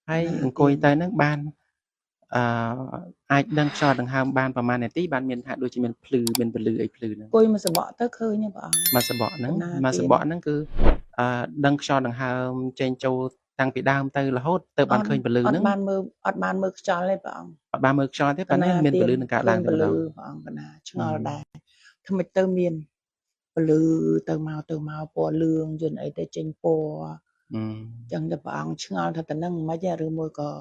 ហើយអង្គុយទៅហ្នឹងបានអាចដឹងខ្យល់ដង្ហើមបានប្រហែលនាទីបានមានថាដូចជាមានភ្លឺមានពលឺអីភ្លឺហ្នឹងអង្គុយមួយសបកទៅឃើញព្រះអង្គមួយសបកហ្នឹងគឺដឹងខ្យល់ដង្ហើមចេញចូលតាំងពីដើមទៅរហូតទៅបានឃើញពលឺហ្នឹងអត់បានមើលខ្យល់ទេព្រះអង្គអត់បានមើលខ្យល់ទេប៉ុន្តែមានពលឺនឹងកើតឡើងទៅម្ដងព្រះអង្គកណាឆ្ងល់ដែរថ្មិចទៅមានពលឺទៅមកពណ៌លឿងយន្តអីទៅចេញពណ៌ចឹងតែព្រះអង្គឆ្ងល់ថាតនឹងមិនខ្មិចឬមួយក៏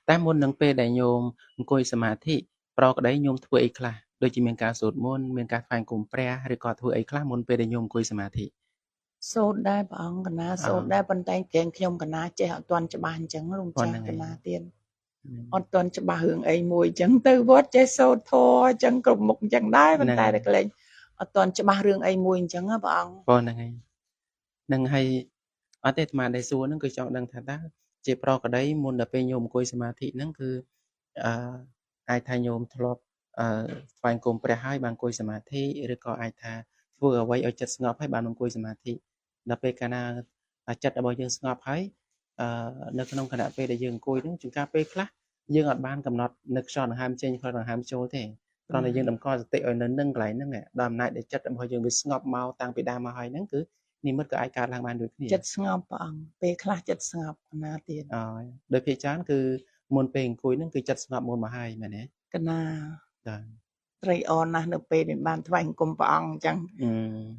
តែមុននឹងពេលដែលញោមអង្គុយសមាធិប្រក្តីញោមធ្វើអីខ្លះដូចជាមានការសូត្រមន្តមានការថ្វាយគុំព្រះឬក៏ធ្វើអីខ្លះមុនពេលដែលញោមអង្គុយសមាធិសូត្រដែរព្រះអង្គកណាសូត្រដែរប៉ុន្តែខ្ញុំកណាចេះអត់ទាន់ច្បាស់អញ្ចឹងលោកចាស់កណាទៀតអត់ទាន់ច្បាស់រឿងអីមួយអញ្ចឹងទៅវត្តចេះសូត្រធម៌អញ្ចឹងគ្រប់មុខអញ្ចឹងដែរប៉ុន្តែតែកលែងអត់ទាន់ច្បាស់រឿងអីមួយអញ្ចឹងព្រះអង្គហ្នឹងហើយអត់ទេអាត្មាដែលសួរហ្នឹងគឺចង់ដឹងថាតើជាប្រក្តីមុនដល់ពេលញោមអង្គុយសមាធិហ្នឹងគឺអាចថាញោមធ្លាប់ថ្វាយគុំព្រះហើយបានអង្គុយសមាធិឬក៏អាចថាធ្វើអ្វីឲ្យចិត្តស្ងប់ហើយបានអង្គុយសមាធិដល់ពេលកាលណាចិត្តរបស់យើងស្ងប់ហើយនៅក្នុងខណៈពេលដែលយើងអង្គុយហ្នឹងជួនកាលពេលខ្លះយើងអត់បានកំណត់នៅខ្យល់ដង្ហើមចេញខ្យល់ដង្ហើមចូលទេគ្រាន់តែយើងតម្កល់សតិឲ្យនៅនឹងកន្លែងហ្នឹងដល់អំណាចដែលចិត្តរបស់យើងវាស្ងប់មកតាំងពីដើមមកហើយហ្នឹងគឺនិមិត្តក៏អាចកើតឡើងបានដូចគ្នាចិត្តស្ងប់ព្រះអង្គពេលខ្លះចិត្តស្ងប់កណាទៀតដោយភាគច្រើនគឺមុនពេលអង្គុយហ្នឹងគឺចិត្តស្ងប់មុនមកហើយមែនទេកណាបាទត្រេកអរណាស់នៅពេលដែលបានថ្វាយអង្គមព្រះអង្គអញ្ចឹង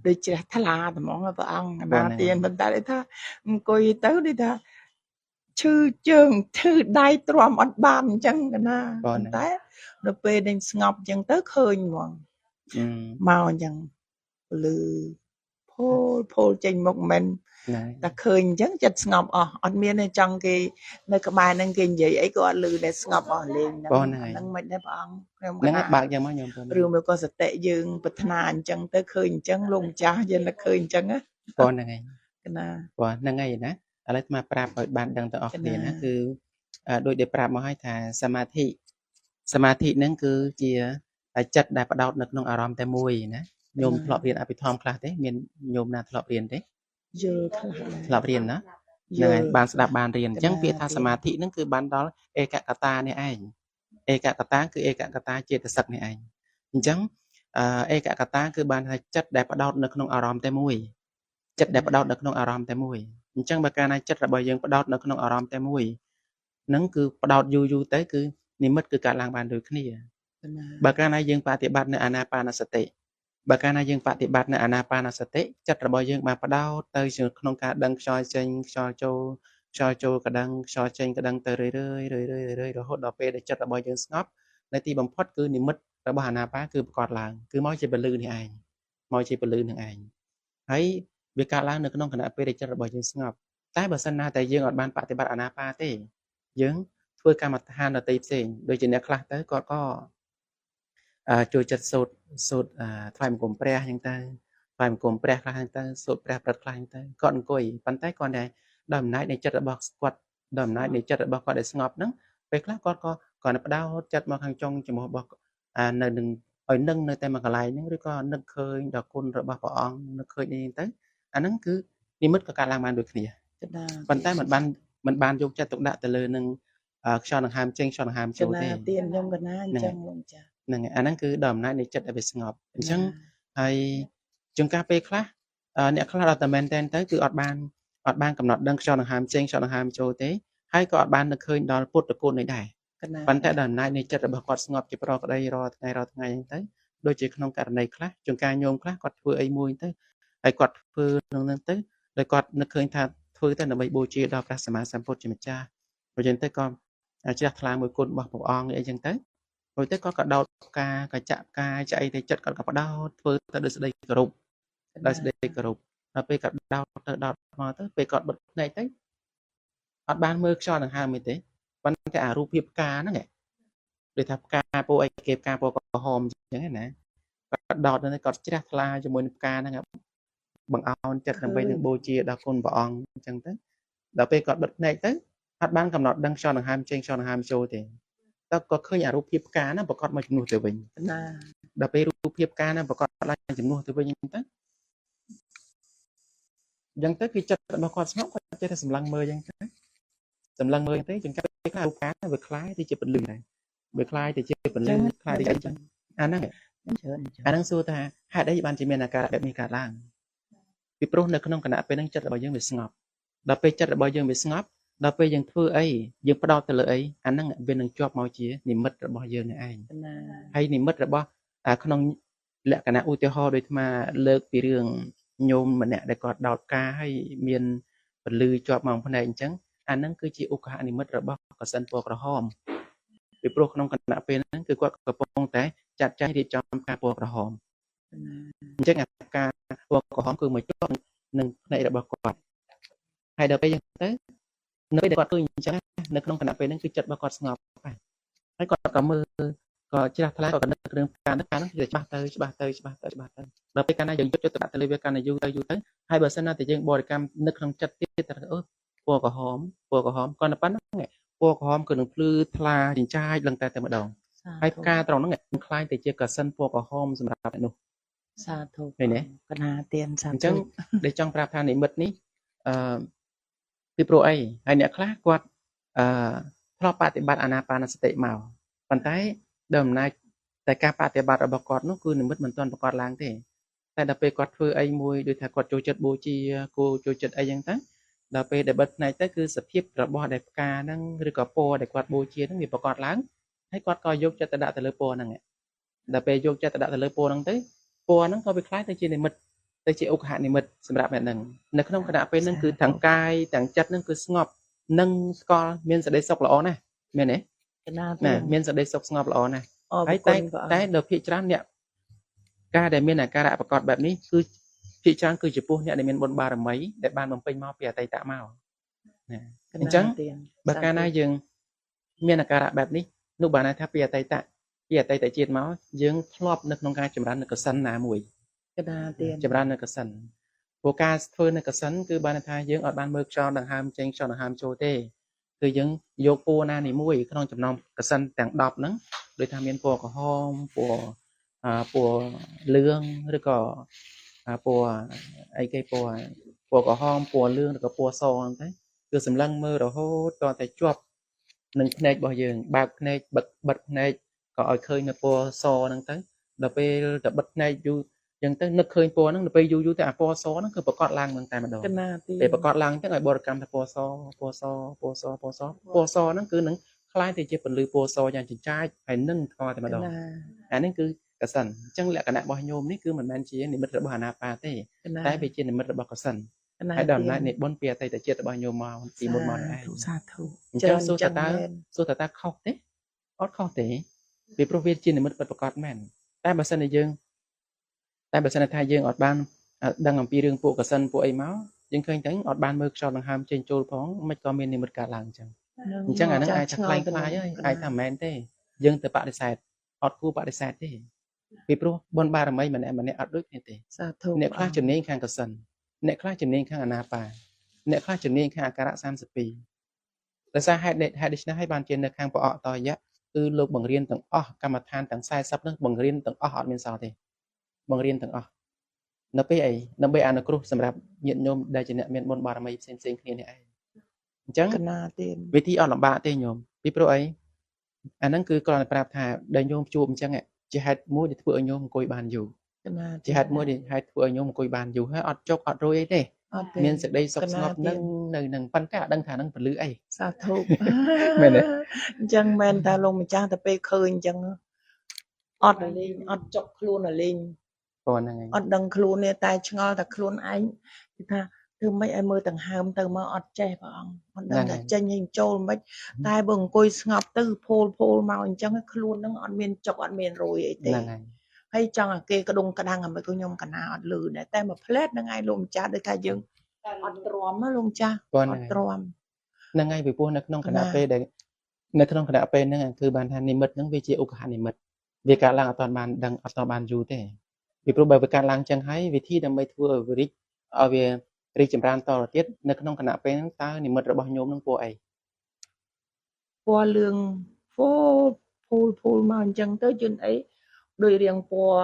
ដូចជ្រះថ្លាហ្មងព្រះអង្គកណាទៀតប៉ុន្តែថាអង្គុយទៅដូចថាឈឺជើងឈឺដៃទ្រាំអត់បានអញ្ចឹងកណាប៉ុន្តែដល់ពេលដែលស្ងប់អញ្ចឹងទៅឃើញហ្មងមកអញ្ចឹងពលឺផូលចេញមុខមិនតែឃើញអញ្ចឹងចិត្តស្ងប់អស់អត់មានទេចង់គេនៅក្បែរហ្នឹងគេនិយាយអីក៏អត់ឮដែរស្ងប់អស់លេងហ្នឹងមិនដែរព្រះអង្គខ្ញុំហ្នឹងបើកយ៉ាងមកខ្ញុំឬមួយក៏សតិយើងប្រាថ្នាអញ្ចឹងទៅឃើញអញ្ចឹងលោកម្ចាស់យើងនឹកឃើញអញ្ចឹងណាបងហ្នឹងហើយកណាបងហ្នឹងហើយណាឥឡូវមកប្រាប់ឲ្យបានដឹងទៅអស់គ្នាណាគឺដូចដែលប្រាប់មកឲ្យថាសមាធិហ្នឹងគឺជាចិត្តដែលបដោតនៅក្នុងអារម្មណ៍តែមួយណាញោមធ្លាប់រៀនអភិធម្មខ្លះទេមានញោមណាធ្លាប់រៀនទេយល់ខ្លះធ្លាប់រៀនណាហ្នឹងហើយបានស្ដាប់បានរៀនអញ្ចឹងពាក្យថាសមាធិហ្នឹងគឺបានដល់ឯកកតានេះឯងឯកកតាគឺឯកកតាចេតសិកនេះឯងអញ្ចឹងឯកកតាគឺបានថាចិត្តដែលបដោតនៅក្នុងអារម្មណ៍តែមួយចិត្តដែលបដោតនៅក្នុងអារម្មណ៍តែមួយអញ្ចឹងបើកាលណាចិត្តរបស់យើងបដោតនៅក្នុងអារម្មណ៍តែមួយហ្នឹងគឺបដោតយូរទៅគឺនិមិត្តគឺកើតឡើងបានដូចគ្នាបើកាលណាយើងបប្រតិបត្តិនៅអាណាបានសតិបើកាលណាយើងបប្រតិបត្តិនៅអាណាបានសតិចិត្តរបស់យើងបានបដោតទៅក្នុងការដឹងខ្យល់ចេញខ្យល់ចូលក៏ដឹងខ្យល់ចេញក៏ដឹងទៅរឿយរហូតដល់ពេលដែលចិត្តរបស់យើងស្ងប់នៅទីបំផុតគឺនិមិត្តរបស់អាណាបាគឺប្រកបឡើងគឺមកជាពលឺនេះឯងមកជាពលឺនឹងឯងហើយវាកើតឡើងនៅក្នុងគណៈពេលដែលចិត្តរបស់យើងស្ងប់តែបើសិនណាតែយើងអត់បានបប្រតិបត្តិអាណាបាទេយើងធ្វើកម្មដ្ឋានដតីផ្សេងដូចជាអ្នកខ្លះទៅគាត់ក៏ចូលចិត្តសូត្រថ្វាយបង្គំព្រះអញ្ចឹងទៅថ្វាយបង្គំព្រះខ្លះហ្នឹងទៅសូត្រព្រះព្រឹកខ្លះហ្នឹងទៅគាត់អង្គុយប៉ុន្តែគាត់តែដោយអំណាចនៃចិត្តរបស់គាត់ដោយអំណាចនៃចិត្តរបស់គាត់ដែលស្ងប់ហ្នឹងពេលខ្លះគាត់ក៏គាត់បដោតចិត្តមកខាងចុងចំហរបស់នៅនឹងឲ្យនឹងនៅតែមួយកន្លែងហ្នឹងឬក៏នឹកឃើញដល់គុណរបស់ព្រះអង្គនឹកឃើញអីទៅអាហ្នឹងគឺនិមិត្តក៏កើតឡើងបានដូចគ្នាប៉ុន្តែมันបានយកចិត្តទុកដាក់ទៅលើនឹងខ្យល់ដង្ហើមចេញខ្យល់ដង្ហើមចូលទេទៀនខ្ញុំកណាអញ្ចឹងលោកចាហ្នឹងអាហ្នឹងគឺដោយអំណាចនៃចិត្តដែលវាស្ងប់អញ្ចឹងហើយជួនកាលពេលខ្លះអ្នកខ្លះដល់តែមែនតែនទៅគឺអត់បានកំណត់ដឹងខ្យល់ដង្ហើមចេញខ្យល់ដង្ហើមចូលទេហើយក៏អត់បាននឹកឃើញដល់ពុទ្ធគុណនេះដែរប៉ុន្តែដោយអំណាចនៃចិត្តរបស់គាត់ស្ងប់ជាប្រក្តីរាល់ថ្ងៃហ្នឹងទៅដូចជាក្នុងករណីខ្លះជួនកាលញោមខ្លះគាត់ធ្វើអីមួយទៅហើយគាត់ធ្វើនឹងទៅដោយគាត់នឹកឃើញថាធ្វើទៅដើម្បីបូជាដល់ព្រះសម្មាសម្ពុទ្ធជាម្ចាស់ព្រោះចឹងទៅក៏ជ្រះថ្លាមួយគុណរបស់ព្រះអង្គអីចឹងទៅរួចទៅគាត់ក៏ដោតផ្កាក៏ចាក់ផ្កាចាក់អីទៅចិត្តគាត់ក៏បដោតធ្វើទៅដោយសេចក្តីគោរពដល់ពេលគាត់ដោតមកទៅពេលគាត់បិទភ្នែកទៅអត់បានមើលខ្យល់ដង្ហើមទេប៉ុន្តែអារូបភាពផ្កាហ្នឹងដូចថាផ្កាពោអីគេផ្កាពោក្រហមអញ្ចឹងណាគាត់ដោតទៅគាត់ជ្រះថ្លាជាមួយនឹងផ្កាហ្នឹងបង្អោនចិត្តដើម្បីនឹងបូជាដល់គុណព្រះអង្គអញ្ចឹងទៅដល់ពេលគាត់បិទភ្នែកទៅអត់បានកំណត់ដឹងខ្យល់ដង្ហើមចេញខ្យល់ដង្ហើមចូលទេតើក៏ឃើញអារូបភាពផ្កាហ្នឹងប្រកបមកជំនួសទៅវិញណាដល់ពេលរូបភាពផ្កាហ្នឹងប្រកបឡើងជំនួសទៅវិញអញ្ចឹងទៅគឺចិត្តរបស់គាត់ស្ងប់គាត់ចេះតែសម្លឹងមើលអញ្ចឹងទៅ sầm lăng mơi thế chúng ta cái cá vừa khai thì chỉ bật lư này vừa khai thì chỉ bật lư khai thì chẳng anh năng xua ta hai đấy bạn chỉ miền là cảแบบมีการล่างពីព្រោះនៅក្នុងគណៈពេលហ្នឹងចិត្តរបស់យើងវាស្ងប់ដល់ពេលចិត្តរបស់យើងវាស្ងប់ដល់ពេលយើងធ្វើអីយើងផ្ដោតទៅលើអីអាហ្នឹងវានឹងជាប់មកជានិមិត្តរបស់យើងនេះឯងហើយនិមិត្តរបស់ក្នុងលក្ខណៈឧទាហរណ៍ដូចអាលើកពីរឿងញោមម្នាក់ដែលគាត់ដោតការហើយមានពលឺជាប់មកផ្នែកអញ្ចឹងអាហ្នឹងគឺជាឧក្ហនិមិត្តរបស់កសិនពណ៌ក្រហមពីព្រោះក្នុងគណៈពេលហ្នឹងគឺគាត់កំពុងតែចាត់ចែងរៀបចំការពណ៌ក្រហមអញ្ចឹងការពណ៌ក្រហមគឺមកជាប់នឹងផ្នែករបស់គាត់ហើយដល់ពេលអញ្ចឹងទៅនៅពេលដែលគាត់ឃើញអញ្ចឹងនៅក្នុងគណៈពេលហ្នឹងគឺចិត្តរបស់គាត់ស្ងប់ហើយគាត់ក៏មើលក៏ជ្រះថ្លាក៏នឹករឿងការហ្នឹងគឺច្បាស់ទៅដល់ពេលកាលណាយើងយកចិត្តទុកដាក់ទៅលើវាកាន់តែយូរទៅហើយបើសិនណាតែយើងបរិកម្មនឹកក្នុងចិត្តទៀតថាពណ៌ក្រហមគាត់តែប៉ុណ្្នឹងពណ៌ក្រហមគឺនឹងភ្លឺថ្លាចិញ្ចាចឡើងតែម្ដងហើយផ្កាត្រង់ហ្នឹងខ្លាយទៅជាកសិនពណ៌ក្រហមសម្រាប់អ្នកនោះសាធុឃើញទេកណាទៀនសាធុអញ្ចឹងដែលចង់ប្រាប់ថានិមិត្តនេះពីព្រោះអីហើយអ្នកខ្លះគាត់ធ្លាប់បប្រតិបត្តិអាណាបានសតិមកប៉ុន្តែដោយអំណាចតែការបប្រតិបត្តិរបស់គាត់នោះគឺនិមិត្តមិនទាន់ប្រកបឡើងទេតែដល់ពេលគាត់ធ្វើអីមួយដូចថាគាត់ចូលចិត្តបូជាគោចូលចិត្តអីចឹងទៅដល់ពេលដែលបិទផ្នែកទៅគឺសភាពរបស់ដែលផ្កាហ្នឹងឬក៏ពណ៌ដែលគាត់បូជាហ្នឹងវាប្រកបឡើងហើយគាត់ក៏យកចិត្តទៅដាក់ទៅលើពណ៌ហ្នឹងដល់ពេលយកចិត្តទៅដាក់ទៅលើពណ៌ហ្នឹងទៅពណ៌ហ្នឹងក៏វាคล้ายទៅជានិមិត្តទៅជាឧក្ហនិមិត្តសម្រាប់អ្នកហ្នឹងនៅក្នុងគណៈពេលហ្នឹងគឺទាំងកាយទាំងចិត្តហ្នឹងគឺស្ងប់និងស្គាល់មានសេចក្តីសុខល្អណាស់មែនទេណាមានសេចក្តីសុខស្ងប់ល្អណាស់ហើយតែដល់ភាគច្រើនអ្នកការដែលមានអាការៈប្រកបបែបនេះគឺភាគច្រើនគឺចំពោះអ្នកដែលមានបុណ្យបារមីដែលបានបំពេញមកពីអតីតមកណាអញ្ចឹងបើកាលណាយើងមានអាការៈបែបនេះនោះបានន័យថាពីអតីតជាតិមកយើងធ្លាប់នៅក្នុងការចម្រើននៅកសិនណាមួយកណាទៀតចម្រើននៅកសិនព្រោះការធ្វើនៅកសិនគឺបានថាយើងអត់បានមើលខ្យល់ដង្ហើមចេញខ្យល់ដង្ហើមចូលទេគឺយើងយកពណ៌ណានីមួយក្នុងចំណោមកសិនទាំង10ហ្នឹងដូចថាមានពណ៌ក្រហមពណ៌លឿងឬក៏ពណ៌អីគេពណ៌ក្រហមពណ៌លឿងឬក៏ពណ៌សហ្នឹងទៅគឺសម្លឹងមើលរហូតតតែជាប់នឹងភ្នែករបស់យើងបើកភ្នែកបិទភ្នែកក៏ឲ្យឃើញនៅពណ៌សហ្នឹងទៅដល់ពេលតែបិទភ្នែកយូរចឹងទៅនឹកឃើញពណ៌ហ្នឹងដល់ពេលយូរទៅអាពណ៌សហ្នឹងគឺប្រកាសឡើងនឹងតែម្ដងពេលប្រកាសឡើងចឹងឲ្យបរិកម្មថាពណ៌សហ្នឹងគឺនឹងคล้ายទៅជាពន្លឺពណ៌សយ៉ាងចិញ្ចាចហើយនឹងថ្កល់តែម្ដងអានេះគឺកសិនអញ្ចឹងលក្ខណៈរបស់ញោមនេះគឺមិនមែនជានិមិត្តរបស់អាណាបាទេតែវាជានិមិត្តរបស់កសិនហើយដល់អំណាចនៃបុណ្យពីអតីតជាតិរបស់ញោមមកពីមុនមកនេះឯងសាធុអញ្ចឹងសួរតើខុសទេអត់ខុសទេពីព្រោះវាជានិមិត្តពិតប្រាកដមែនតែបើសិនថាយើងអត់បានដឹងអំពីរឿងពួកកសិនពួកអីមកយើងឃើញទាំងអត់បានមើលខ្យល់ដង្ហើមចេញចូលផងមិនក៏មាននិមិត្តកើតឡើងអញ្ចឹងអាហ្នឹងអាចថាខ្លាំងខ្លាយហើយអាចថាមិនមែនទេយើងទៅបដិសេធអត់គួរបដិសេធទេពីព្រោះបុណ្យបារមីម្នាក់អត់ដូចគ្នាទេសាធុអ្នកខ្លះជំនាញខាងកសិនអ្នកខ្លះជំនាញខាងអាណាបាអ្នកខ្លះជំនាញខាងអាការៈ32ដោយសារហេតុនេះហើយបានជានៅខាងព្រះអកតយៈគឺលោកបង្រៀនទាំងអស់កម្មដ្ឋានទាំង40ហ្នឹងបង្រៀនទាំងអស់អត់មានសល់ទេបង្រៀនទាំងអស់នៅពេលអីដើម្បីអនុគ្រោះសម្រាប់ញាតិញោមដែលជាអ្នកមានបុណ្យបារមីផ្សេងគ្នានេះឯងអញ្ចឹងកណាទៀតវិធីអត់លំបាកទេញោមពីព្រោះអីអាហ្នឹងគឺគ្រាន់តែប្រាប់ថាដែលញោមជួបអញ្ចឹងជាហេតុមួយដែលធ្វើឲ្យញោមអង្គុយបានយូរជាហេតុមួយដែលហេតុធ្វើឲ្យញោមអង្គុយបានយូរហើយអត់ចុកអត់រួយអីទេមានសេចក្តីសុខស្ងប់នឹងប៉ុន្តែអត់ដឹងថានឹងពលឺអីសាធុមែនទេអញ្ចឹងមែនថាលោកម្ចាស់ទៅពេលឃើញអញ្ចឹងអត់លេងអត់ចុកខ្លួនលេងហ្នឹងហើយអត់ដឹងខ្លួនទេតែឆ្ងល់តែខ្លួនឯងគឺថាធ្វើម៉េចឲ្យមើលទាំងហើមទៅមកអត់ចេះព្រះអង្គអត់ដឹងថាចេញឲ្យចូលម៉េចតែបើអង្គុយស្ងប់ទៅភូលមកអញ្ចឹងខ្លួនហ្នឹងអត់មានចុកអត់មានរួយអីទេហ្នឹងហើយហើយចង់ឲ្យគេក្ដុងក្ដាំងឲ្យខ្ញុំកណាអត់លឺដែរតែមួយផ្លែតហ្នឹងឯងលោកម្ចាស់ដូចថាយើងអត់ទ្រាំណាលោកម្ចាស់អត់ទ្រាំហ្នឹងហើយពីព្រោះនៅក្នុងគណៈពេលដែលនៅក្នុងគណៈពេលហ្នឹងគឺបានថានិមិត្តហ្នឹងវាជាឧក្ហនិមិត្តវាកើតឡើងអត់ទាន់បានដឹងអត់ទាន់បានយូរទេពីព្រោះបើវាកើតឡើងចឹងហើយវិធីដើម្បីធ្វើឲ្យវារីកចម្រើនតទៅទៀតនៅក្នុងគណៈពេលហ្នឹងតើនិមិត្តរបស់ញោមហ្នឹងពណ៌អីពណ៌លឿងភូលមកអញ្ចឹងទៅយន្តអីដោយរៀងពណ៌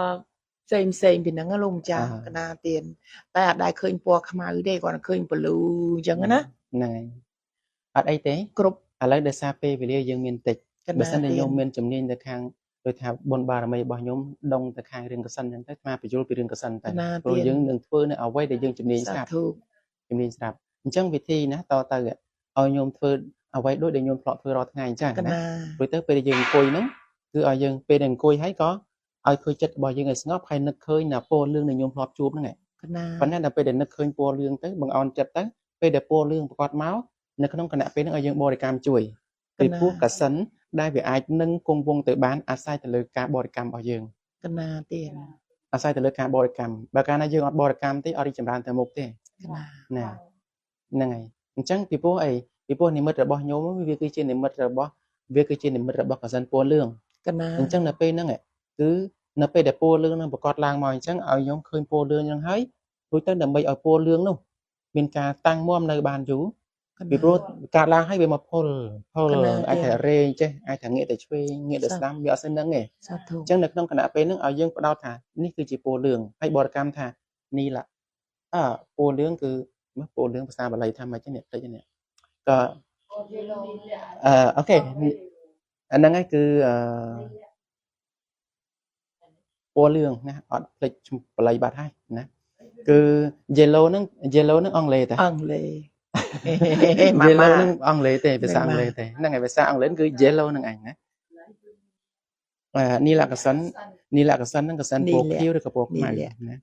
ផ្សេងពីហ្នឹងលោកម្ចាស់កណាទៀតតែអត់ដែលឃើញពណ៌ខ្មៅទេគាត់ឃើញពលឺអញ្ចឹងណាហ្នឹងហើយ អត់អីទេ គ្រប់ ឥឡូវដោយសារពេលវេលាយើងមានតិច ក បើ ណា សិនតែ ទៀ ខ្ញុំ ន មានជំនាញទៅខាងដូចថាបុណ្យបារមីរបស់ខ្ញុំដងទៅខាងរឿងកសិនអញ្ចឹងទៅស្មាបញ្យល់ពីរឿងកសិន ក ទៅ ណា ព្រោះ ទៀន យើងនឹងធ្វើនៅអ្វីដែលយើងជំនាញ សា ស្រាប់ ធុ ជំនាញស្រាប់អញ្ចឹងវិធីណាតទៅឲ្យខ្ញុំធ្វើអ្វីដូចដែលខ្ញុំធ្លាប់ធ្វើរាល់ថ្ងៃអញ្ចឹង ក ណា ណា រួចទៅពេលដែលយើងអង្គុយហ្នឹងគឺឲ្យយើងពេលដែលអង្គុយហើយក៏ឲ្យឃើញចិត្តរបស់យើងឲ្យស្ងប់ហើយនឹកឃើញនៅពណ៌លឿងដែលខ្ញុំធ្លាប់ជួបហ្នឹងឯង កណា ប៉ុន្តែដល់ពេលដែលនឹកឃើញពណ៌លឿងទៅបង្អន់ចិត្តទៅពេលដែលពណ៌លឿងប្រកបមកនៅក្នុងគណៈពេលហ្នឹងឲ្យយើងបរិកម្មជួយពីព្រោះកសិនដែលវាអាចនឹងគង់វង្សទៅបានអាស្រ័យទៅលើការបរិកម្មរបស់យើង កណា ទៀន អាស្រ័យទៅលើការបរិកម្មបើកាលណាយើងអត់បរិកម្មទេអត់រីកចម្រើនទៅមុខទេ កណា ណាហ្នឹងហើយអញ្ចឹងពីព្រោះអីពីព្រោះនិមិត្តរបស់ខ្ញុំវាគឺជានិមិត្តរបស់កសិនពណ៌លឿង កណា អញ្ចឹងនៅពេលហ្នឹងគឺនៅពេលដែលពណ៌លឿងនឹងប្រកាសឡើងមកអញ្ចឹងឲ្យខ្ញុំឃើញពណ៌លឿងហ្នឹងហើយរួចទៅដើម្បីឲ្យពណ៌លឿងនោះមានការតាំងមាំនៅបានយូរពីព្រោះកាត់ឡើងហើយវាមកផុលអាចថារែងចេះអាចថាងាកទៅឆ្វេងងាកទៅស្ដាំវាអត់សិនហ្នឹងទេ សាធុ អញ្ចឹងនៅក្នុងគណៈពេលហ្នឹងឲ្យយើងបដោតថានេះគឺជាពណ៌លឿងហើយបរិកម្មថានីឡាពណ៌លឿងគឺពណ៌លឿងភាសាបាលីថាម៉េចនេះតិចនេះក៏អូខេអាហ្នឹងហើយគឺពណ៌លឿងណាអត់ភ្លេចបាលីបាត់ហើយណាគឺ yellow ហ្នឹងអង់គ្លេសតា អង់គ្លេស yellow ហ្នឹងអង់គ្លេសទេភាសាអង់គ្លេសទេហ្នឹងហើយភាសាអង់គ្លេសគឺ yellow ហ្នឹងឯងណានីឡាកសិនហ្នឹងកសិនពណ៌ខៀវឬក៏ពណ៌ខ្មៅណា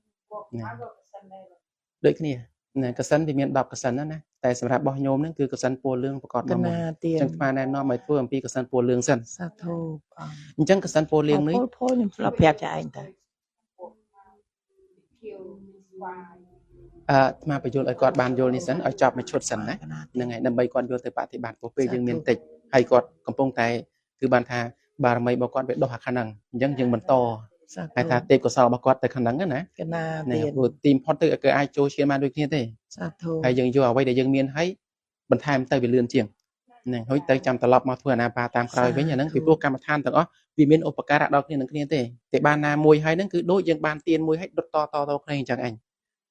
ដូចគ្នាណាកសិនវាមាន10កសិនណាតែសម្រាប់របស់ញោមហ្នឹងគឺកសិនពណ៌លឿងប្រកប ក មក ណា ទៀ អញ្ចឹងថ្មណែនាំឲ្យធ្វើអំពីកសិនពណ៌លឿងសិន សាធុ អញ្ចឹងកសិនពណ៌លឿងនេះ ពលខ្ញុំស្លាប់ប្រាប់ចាឯងតើ ថ្មបញ្យល់ឲ្យគាត់បានយល់នេះសិនឲ្យចប់មួយឈុតសិនណាហ្នឹងហើយដើម្បីគាត់យកទៅបប្រតិបត្តិព្រោះពេលយើងមានតិចហើយគាត់កំពុងតែគឺបានថាបារមីរបស់គាត់វាដុះអាខាងហ្នឹងអញ្ចឹងយើងបន្តតែថាទេពកោសលរបស់គាត់ទៅខាងហ្នឹងណា កណា ណា ទៀន ព្រោះទីមផុតទៅគឺអាចចូលឈានបានដូចគ្នាទេ សាធុ ហើយយើងយកអ្វីដែលយើងមានហើយបន្ថែមទៅវាលឿនជាងហ្នឹងហើយទៅចាំត្រឡប់មកធ្វើអាណាបាតាមក្រោយវិញអាហ្នឹងពីព្រោះកម្មដ្ឋានទាំងអស់វាមានឧបការៈដល់គ្នានឹងគ្នាទេតែបានណាមួយហើយហ្នឹងគឺដូចយើងបានទៀនមួយហើយដុតតគ្នាអញ្ចឹងឯង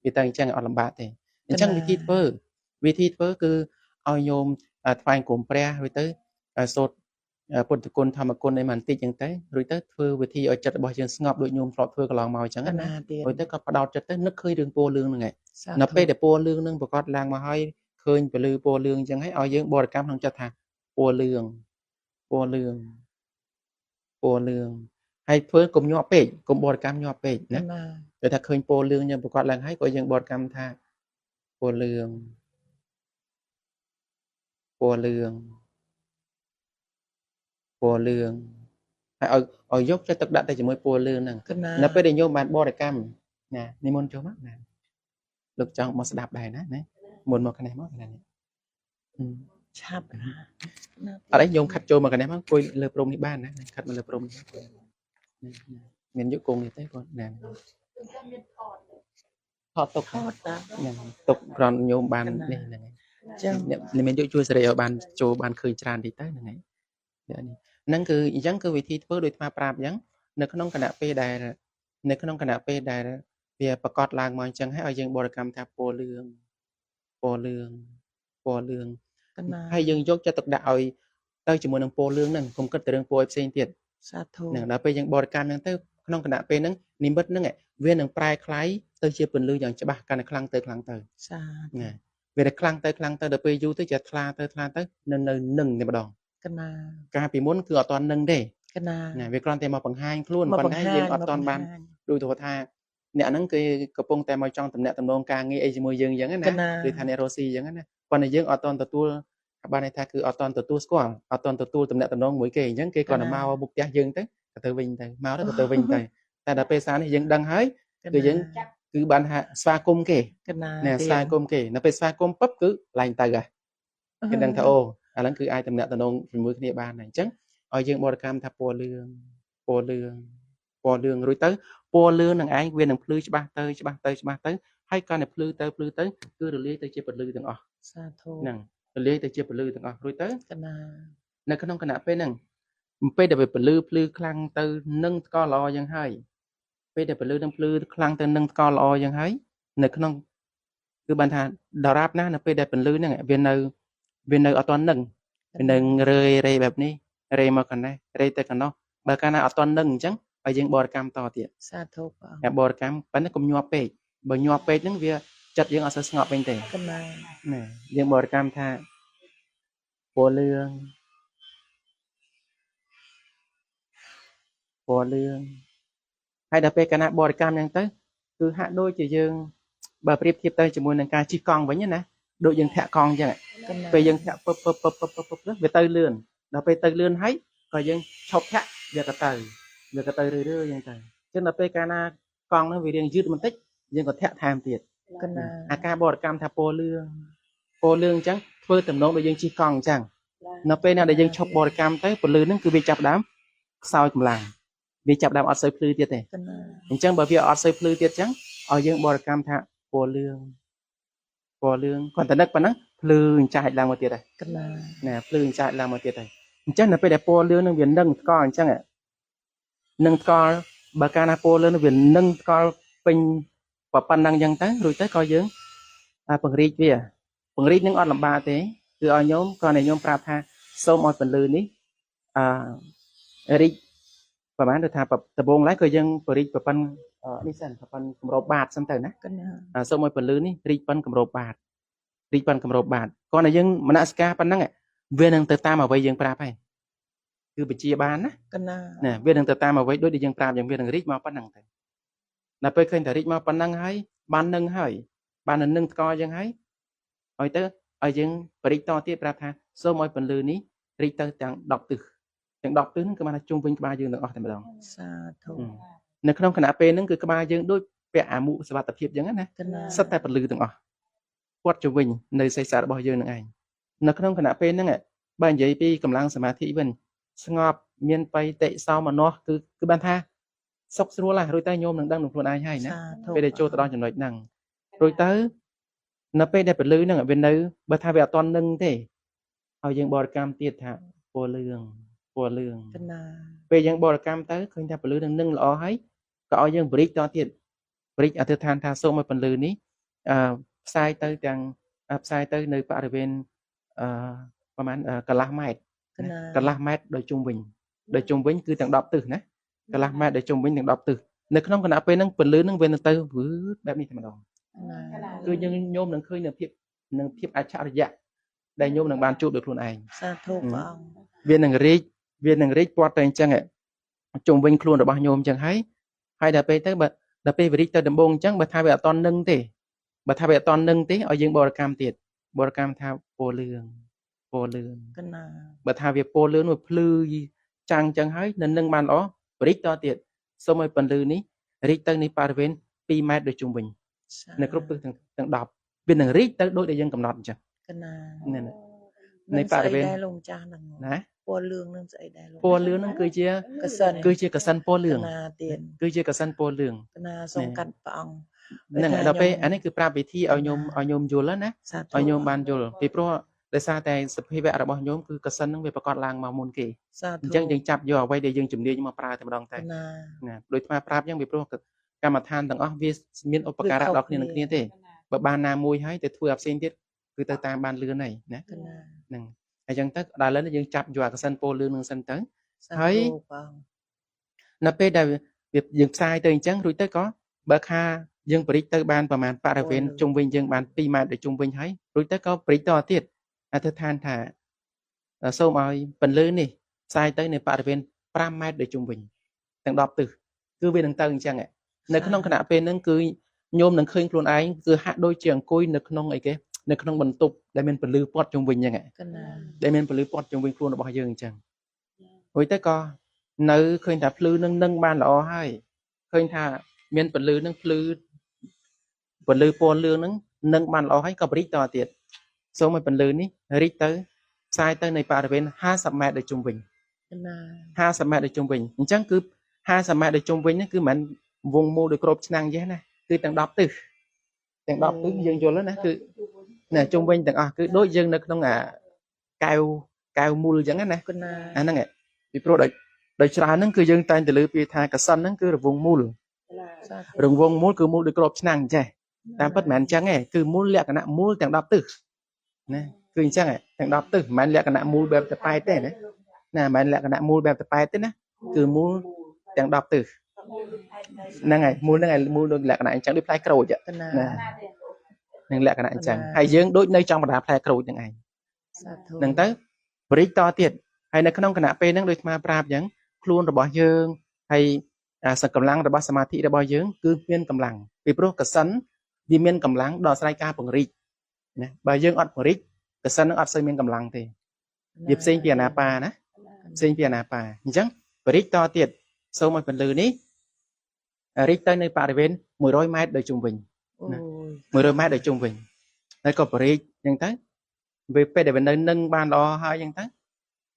វាទៅអញ្ចឹងអត់លំបាកទេអញ្ចឹងវិធីធ្វើគឺឲ្យញោមថ្វាយគុំព្រះរួចទៅសូត្រពុទ្ធគុណធម្មគុណអីមកបន្តិចអញ្ចឹងទៅរួចទៅធ្វើវិធីឲ្យចិត្តរបស់យើងស្ងប់ដូចញោមធ្លាប់ធ្វើកន្លងមកអញ្ចឹង ក ណា ណាទៀន រួចទៅក៏បដោតចិត្តទៅនឹកឃើញរឿងពណ៌លឿងហ្នឹងឯង សា នៅ ធុ ពេលដែលពណ៌លឿងនឹងប្រកាសឡើងមកហើយឃើញពលឺពណ៌លឿងអញ្ចឹងហើយឲ្យយើងបរិកម្មក្នុងចិត្តថាពណ៌លឿងហើយធ្វើកុំញាប់ពេកកុំបរិកម្មញាប់ពេក ក ណា ណា គេថាឃើញពណ៌លឿងយើងប្រកាសឡើងហើយក៏យើងបរិកម្មថាពណ៌លឿងហើយឲ្យយកចិត្តទុកដាក់ទៅជាមួយពណ៌លឿងហ្នឹង កណា នៅពេលដែលញោមបានបរិកម្មណានិមន្តចូលមកណាលោកចង់មកស្ដាប់ដែរណាមុនមកគ្នាមកណានេះ ឆាប់ណា អត់អីញោមខាត់ចូលមកកណ្ដេះមកអង្គុយលើព្រំនេះបានណាខាត់មកលើព្រំនេះមានយកគង់នេះទេគាត់ណាថតទុក ថតតា ហ្នឹងទុកក្រនញោមបាននេះហ្នឹងហើយ ចឹង អ្នកមានយកជួយសេរីឲ្យបានចូលបានឃើញច្រើនតិចទៅហ្នឹងហើយហ្នឹងគឺអញ្ចឹងគឺវិធីធ្វើដោយថ្មប្រាប់អញ្ចឹងនៅក្នុងគណៈពេលដែលវាប្រកាសឡើងមកអញ្ចឹងហើយឲ្យយើងបរិកម្មថាពណ៌លឿង កណា ហើយយើងយកចិត្តទុកដាក់ឲ្យទៅជាមួយនឹងពណ៌លឿងហ្នឹងកុំគិតទៅរឿងពណ៌ផ្សេងទៀត សាធុ ហ្នឹងដល់ពេលយើងបរិកម្មហ្នឹងទៅក្នុងគណៈពេលហ្នឹងនិមិត្តហ្នឹងវានឹងប្រែคล้ายទៅជាពន្លឺយ៉ាងច្បាស់កាន់តែខ្លាំងទៅ សា ណាវាតែខ្លាំងទៅដល់ពេលយូរទៅជាថ្លាទៅនៅនឹងតែម្ដង កណា កាលពីមុនគឺអត់ទាន់នឹងទេ កណា ណាវាគ្រាន់តែមកបង្ហាញខ្លួនប៉ុន្តែយើងអត់ទាន់បានដូចទៅថាអ្នកហ្នឹងគេកំពុងតែមកចង់តំណាក់តំណងការងារអីជាមួយយើងអញ្ចឹងណាគឺថាអ្នករស់ស៊ីអញ្ចឹងណាប៉ុន្តែយើងអត់ទាន់ទទួលបានន័យថាគឺអត់ទាន់ទទួលស្គាល់អត់ទាន់ទទួលតំណាក់តំណងមួយគេអញ្ចឹងគេគាត់ទៅមកមុខផ្ទះយើងទៅវិញទៅមកទៅវិញទៅតែដល់ពេលសារនេះយើងដឹងហើយគឺយើងគឺបានថាស្វាគមន៍គេ កណា ណែស្វាគមន៍គេនៅពេលស្វាគមន៍ពឹបគឺឡើងទៅហ่ะគេដឹងថាអូអាហ្នឹងគឺអាចតំណាក់តំណងជាមួយគ្នាបានហើយអញ្ចឹងឲ្យយើងបរិកម្មថាពណ៌លឿងរួចទៅពណ៌លឿងនឹងឯងវានឹងភ្លឺច្បាស់ទៅហើយកាន់តែភ្លឺទៅគឺរលាយទៅជាពន្លឺទាំងអស់ សាធុ ហ្នឹងរលាយទៅជាពន្លឺទាំងអស់រួចទៅ កណា នៅក្នុងគណៈពេលហ្នឹងពេលដែលវាពន្លឺភ្លឺខ្លាំងទៅនឹងស្កល្អយ៉ាងហើយពេលដែលពន្លឺនឹងភ្លឺខ្លាំងទៅនឹងស្កល្អយ៉ាងហើយនៅក្នុងគឺបានថាដរាបណានៅពេលដែលពន្លឺហ្នឹងវានៅ វានៅអត់ទាន់នឹងវានឹងរេแบบនេះរេមកកណ្ណេះរេទៅកណ្ដោះបើកាលណាអត់ទាន់នឹងអញ្ចឹងហើយយើងបរិកម្មតទៀត សាធុបង តែបរិកម្មប៉ុន្តែកុំញាប់ពេកបើញាប់ពេកហ្នឹងវាចិត្តយើងអត់សូវស្ងប់វិញទេ កណា ណាយើងបរិកម្មថាពណ៌លឿងហើយដល់ពេលកាលណាបរិកម្មហ្នឹងទៅគឺហាក់ដូចជាយើងបើប្រៀបធៀបទៅជាមួយនឹងការជិះកង់វិញណាដូចយើងធាក់កង់អញ្ចឹងពេលយើងធាក់ពឹបវាទៅលឿនដល់ពេលទៅលឿនហើយក៏យើងឈប់ធាក់វាក៏ទៅរឿយៗអញ្ចឹងទៅអញ្ចឹងដល់ពេលកាលណាកង់ហ្នឹងវារៀងយឺតបន្តិចយើងក៏ធាក់ថែមទៀត កណា អាការបរិកម្មថាពណ៌លឿងអញ្ចឹងធ្វើតំណងដូចយើងជិះកង់អញ្ចឹងនៅពេលណាដែលយើងឈប់បរិកម្មទៅពលឺហ្នឹងគឺវាចាប់ដើមខ្សោយកម្លាំងវាចាប់ដើមអត់សូវភ្លឺទៀតទេ កណា អញ្ចឹងបើវាអត់សូវភ្លឺទៀតអញ្ចឹងឲ្យយើងបរិកម្មថាពណ៌លឿងគាត់តែនឹកប៉ុណ្ណឹងភ្លឺចាស់ឡើងមកទៀតហើយក ណា ណាភ្លឺចាស់ឡើងមកទៀតហើយអញ្ចឹងនៅពេលដែលពណ៌លឿងនឹងវានឹងថ្កល់អញ្ចឹងនឹងថ្កល់បើកាលណាពណ៌លឿងនឹងវានឹងថ្កល់ពេញប៉ុណ្ណឹងអញ្ចឹងទៅរួចទៅក៏យើងពង្រីកវាពង្រីកនឹងអត់លំបាកទេគឺឲ្យញោមគ្រាន់តែញោមប្រាប់ថាសូមឲ្យពន្លឺនេះរីកប្រហែលទៅថាដំបូងឡើយក៏យើងបរិចប្រព័ន្ធនេះសិនប្រព័ន្ធគម្របបាតសិនទៅណា កណា សូមឲ្យពន្លឺនេះរីកប៉ុនគម្របបាតគ្រាន់តែយើងមនសិការប៉ុណ្ណឹងវានឹងទៅតាមអ្វីយើងប្រាប់ហើយគឺបញ្ជាបានណា កណា ណាវានឹងទៅតាមអ្វីដូចដែលយើងប្រាប់យ៉ាងវានឹងរីកមកប៉ុណ្ណឹងទៅដល់ពេលឃើញតែរីកមកប៉ុណ្ណឹងហើយបាននឹងនឹងថ្កល់យ៉ាងហើយឲ្យទៅឲ្យយើងបរិចតទៀតប្រាប់ថាសូមឲ្យពន្លឺនេះរីកទៅទាំង10ទិសហ្នឹងគឺបានថាជុំវិញក្បាលយើងទាំងអស់តែម្ដង សាធុ នៅក្នុងគណៈពេលហ្នឹងគឺក្បាលយើងដូចពាក់អាមុសវត្ថិភាពអញ្ចឹងណា កណា សិតតែពលឺទាំងអស់គាត់ជុំវិញនៅសេសសៈរបស់យើងនឹងឯងនៅក្នុងគណៈពេលហ្នឹងបើនិយាយពីកម្លាំងសមាធិវិញស្ងប់មានបៃតិសោមនស្សគឺបានថាសុខស្រួលហើយរួចទៅញោមនឹងដឹងនឹងខ្លួនឯងហើយណា សាធុ ពេលដែលចូលទៅដល់ចំណុចហ្នឹងរួចទៅនៅពេលដែលពលឺហ្នឹងវានៅបើថាវាអត់តន់នឹងទេឲ្យយើងបរិកម្មទៀតថាពណ៌លឿង កណា ពេលយើងបរិកម្មទៅឃើញថាពលឺនឹងល្អហើយក៏ឲ្យយើងបរិចតទៀតបរិចអធិដ្ឋានថាសូមឲ្យពលឺនេះផ្សាយទៅទាំងផ្សាយទៅនៅបរិវេណប្រហែលកន្លះម៉ែត្រ កណា កន្លះម៉ែត្រដោយជុំវិញគឺទាំង10ទិសណាកន្លះម៉ែត្រដោយជុំវិញទាំង10ទិសនៅក្នុងគណៈពេលហ្នឹងពលឺនឹងវានឹងទៅវឺបែបនេះតែម្ដង ណា គឺយើងញោមនឹងឃើញនៅភាពអច្ឆរិយៈដែលញោមនឹងបានជួបដោយខ្លួនឯង សាធុព្រះអង្គ វានឹងរីកពាត់ទៅអញ្ចឹងជុំវិញខ្លួនរបស់ញោមអញ្ចឹងហើយដល់ពេលទៅដល់ពេលវារីកទៅដំបូងអញ្ចឹងបើថាវាអត់តន់នឹងទេឲ្យយើងបរិកម្មទៀតបរិកម្មថាពណ៌លឿង កណា បើថាវាពណ៌លឿងវាភ្លឺចាំងអញ្ចឹងហើយនឹងបានល្អបរិចតទៀតសូមឲ្យពន្លឺនេះរីកទៅនៃបរិវេណ2ម៉ែត្រដោយជុំវិញនៅគ្រប់ទិសទាំង10វានឹងរីកទៅដូចដែលយើងកំណត់អញ្ចឹង កណា នេះនៃបរិវេណ ដែលលោកចាស់ហ្នឹង ណា ពណ៌លឿងនឹងស្អីដែរលោក ពណ៌លឿងហ្នឹងគឺជា កសិន កសិនពណ៌លឿង កណាទៀន គឺជាកសិនពណ៌លឿង កណាសូមកាត់ព្រះអង្គ ហ្នឹងហើយដល់ពេលអានេះគឺប្រាប់វិធីឲ្យញោមយល់ណា សាធុ ឲ្យញោមបានយល់ពីព្រោះដោយសារតែសភាវៈរបស់ញោមគឺកសិនហ្នឹងវាប្រកាសឡើងមកមុនគេ សាធុ អញ្ចឹងយើងចាប់យកអ្វីដែលយើងជំនាញមកប្រើតែម្ដងទៅ កណា ណាដូចថ្មប្រាប់អញ្ចឹងពីព្រោះកម្មដ្ឋានទាំងអស់វាមានឧបការៈដល់គ្នានឹងគ្នាទេបើបានណាមួយហើយទៅធ្វើឲ្យផ្សេងទៀតគឺទៅតាមបានលឿនហើយណា កណា ហ្នឹងអញ្ចឹងទៅដល់ឥឡូវយើងចាប់យកអាកសិនពណ៌លឿងនឹងសិនទៅ សា ហើយ ធុព្រះអង្គ នៅពេលដែលយើងផ្សាយទៅអញ្ចឹងរួចទៅក៏បើខាយើងបរិចទៅបានប្រមាណបរិវេណជុំវិញយើងបាន2ម៉ែត្រទៅជុំវិញហើយរួចទៅក៏បរិចតទៀតអធិដ្ឋានថាសូមឲ្យពន្លឺនេះផ្សាយទៅនៅបរិវេណ5ម៉ែត្រទៅជុំវិញទាំង10ទិសគឺវានឹងទៅអញ្ចឹងនៅក្នុងគណៈពេលហ្នឹងគឺញោមនឹងឃើញខ្លួនឯងគឺហាក់ដូចជាអង្គុយនៅក្នុងអីគេនៅក្នុងបន្ទប់ដែលមានពន្លឺព័ទ្ធជុំវិញអញ្ចឹង កណា ដែលមានពន្លឺព័ទ្ធជុំវិញខ្លួនរបស់យើងអញ្ចឹងរួចទៅក៏នៅឃើញថាភ្លឺនឹងបានល្អហើយឃើញថាមានពន្លឺនឹងភ្លឺពន្លឺពណ៌លឿងនឹងបានល្អហើយក៏បរិចតទៀតសូមឲ្យពន្លឺនេះរីកទៅផ្សាយទៅនៃបរិវេណ50ម៉ែត្រដោយជុំវិញ កណា 50ម៉ែត្រដោយជុំវិញអញ្ចឹងគឺ50ម៉ែត្រដោយជុំវិញហ្នឹងគឺមិនវងមូលដោយគ្របឆ្នាំងយេណាគឺទាំង10ទិសទាំង10ទិសយើងយល់ណាគឺណាជុំវិញទាំងអស់គឺដូចយើងនៅក្នុងអាកែវមូលអញ្ចឹងណា កណា អាហ្នឹងពីព្រោះដោយច្រើនហ្នឹងគឺយើងតែងតែលើពាក្យថាកសិនហ្នឹងគឺរង្វង់មូល សាធុ រង្វង់មូលគឺមូលដោយគ្របឆ្នាំងចេះតាមពិតមិនមែនអញ្ចឹងទេគឺមូលលក្ខណៈមូលទាំង10ទិសណា គឺអញ្ចឹងទាំង10ទិសមិនមែនលក្ខណៈមូលបែបតែប៉ែតទេណាមិនមែនលក្ខណៈមូលបែបតែប៉ែតទេណាគឺមូលទាំង10ទិសហ្នឹងហើយមូលហ្នឹងហើយមូលដូចលក្ខណៈអញ្ចឹងដូចផ្លែក្រូចណានឹងលក្ខណៈអញ្ចឹងហើយយើងដូចនៅចំបណ្ដាផ្លែក្រូចហ្នឹងឯងហ្នឹងទៅបរិចតទៀតហើយនៅក្នុងគណៈពេលហ្នឹងដូចស្មាប្រាប់អញ្ចឹងខ្លួនរបស់យើងហើយសកម្លាំងរបស់សមាធិរបស់យើងគឺមានកម្លាំងពីព្រោះកសិនវាមានកម្លាំងដល់ស្រ័យការពង្រីកណាបើយើងអត់ពង្រីកកសិននឹងអត់សូវមានកម្លាំងទេវាផ្សេងពីអាណាបាណាផ្សេងពីអាណាបាអញ្ចឹងបរិចតទៀតសូមឲ្យពលឺនេះរីកទៅនៅបរិវេណ100ម៉ែត្រដោយជុំវិញណា100ម៉ែត្រដោយជុំវិញហើយក៏បរិចអញ្ចឹងទៅពេលដែលវានៅនឹងបានល្អហើយអញ្ចឹង